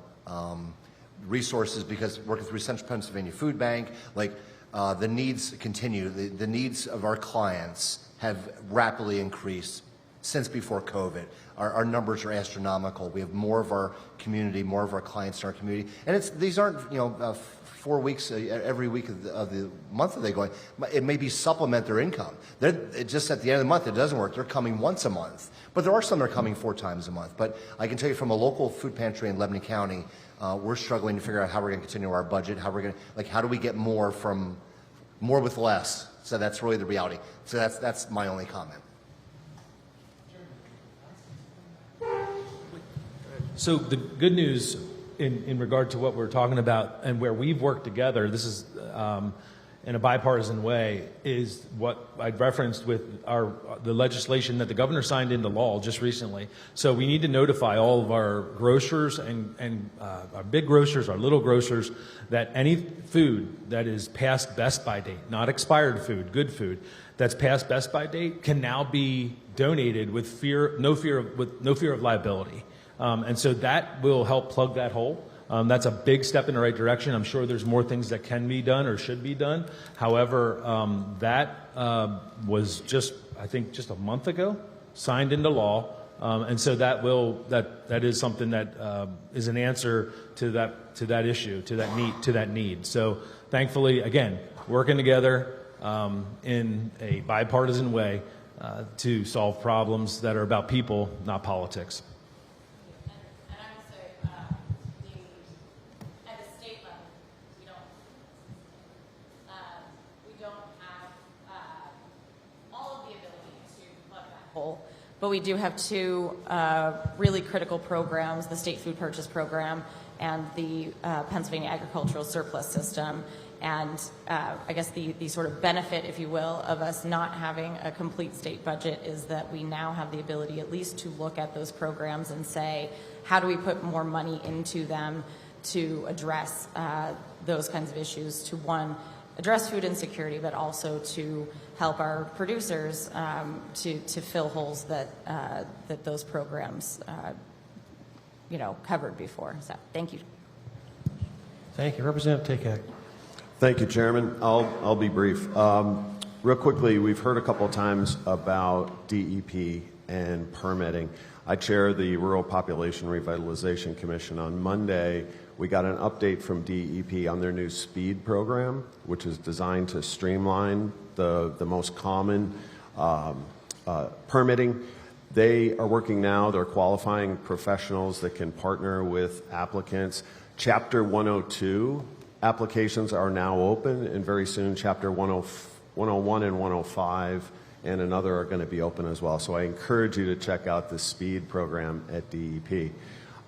resources, because working through Central Pennsylvania Food Bank, like the needs continue. The needs of our clients have rapidly increased since before COVID. Our numbers are astronomical. We have more of our community, more of our clients in our community, and these aren't 4 weeks every week of the month that they going. It may be supplement their income. It just at the end of the month it doesn't work. They're coming once a month, but there are some that are coming 4 times a month. But I can tell you from a local food pantry in Lebanon County, we're struggling to figure out how we're going to continue our budget. How do we get more with less? So that's really the reality. So that's my only comment. So the good news in regard to what we're talking about and where we've worked together, this is in a bipartisan way, is what I referenced with the legislation that the governor signed into law just recently. So we need to notify all of our grocers and our big grocers, our little grocers, that any food that is past best by date, not expired food, good food, that's past best by date, can now be donated with no fear of liability. And so that will help plug that hole. That's a big step in the right direction. I'm sure there's more things that can be done or should be done. However, that was just a month ago, signed into law. And so that is something that is an answer to that issue, to that need. So thankfully, again, working together in a bipartisan way to solve problems that are about people, not politics. But we do have 2 really critical programs, the State Food Purchase Program and the Pennsylvania Agricultural Surplus System. And I guess the sort of benefit, if you will, of us not having a complete state budget is that we now have the ability at least to look at those programs and say, how do we put more money into them to address those kinds of issues, to one, address food insecurity, but also to help our producers to fill holes that those programs covered before. So thank you. Thank you. Representative Takak. Thank you, Chairman. I'll be brief. Real quickly, we've heard a couple of times about DEP and permitting. I chair the Rural Population Revitalization Commission. On Monday, we got an update from DEP on their new SPEED program, which is designed to streamline the most common permitting. They are working now. They're qualifying professionals that can partner with applicants. Chapter 102 applications are now open, and very soon Chapter 101 and 105 and another are going to be open as well. So I encourage you to check out the SPEED program at DEP.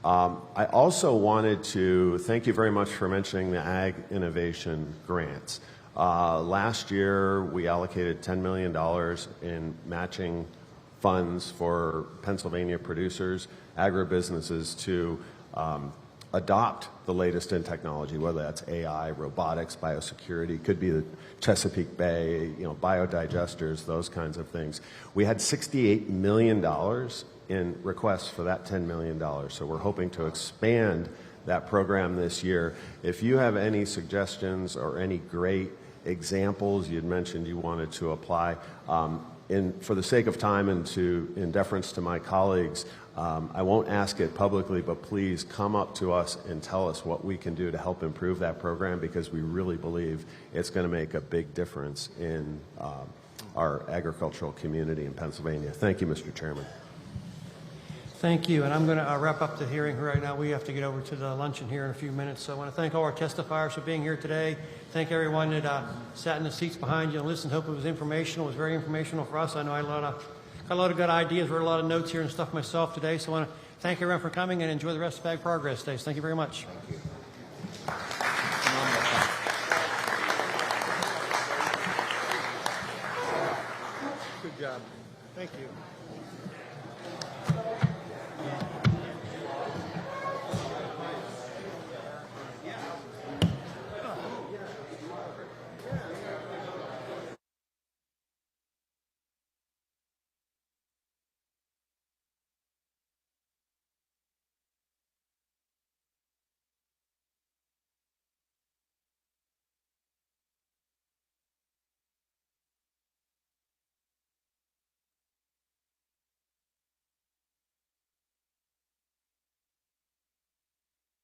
I also wanted to thank you very much for mentioning the Ag Innovation Grants. Last year, we allocated $10 million in matching funds for Pennsylvania producers, agribusinesses to adopt the latest in technology, whether that's AI, robotics, biosecurity, could be the Chesapeake Bay, biodigesters, those kinds of things. We had $68 million in requests for that $10 million. So we're hoping to expand that program this year. If you have any suggestions or any great examples, you'd mentioned you wanted to apply. For the sake of time and in deference to my colleagues, I won't ask it publicly, but please come up to us and tell us what we can do to help improve that program, because we really believe it's going to make a big difference in our agricultural community in Pennsylvania. Thank you, Mr. Chairman. Thank you, and I'm going to wrap up the hearing right now. We have to get over to the luncheon here in a few minutes, so I want to thank all our testifiers for being here today. Thank everyone that sat in the seats behind you and listened. Hope it was informational. It was very informational for us. I know I got a lot of good ideas, wrote a lot of notes here and stuff myself today, so I want to thank everyone for coming and enjoy the rest of Ag Progress Days. Thank you very much. Thank you. Good job. Thank you.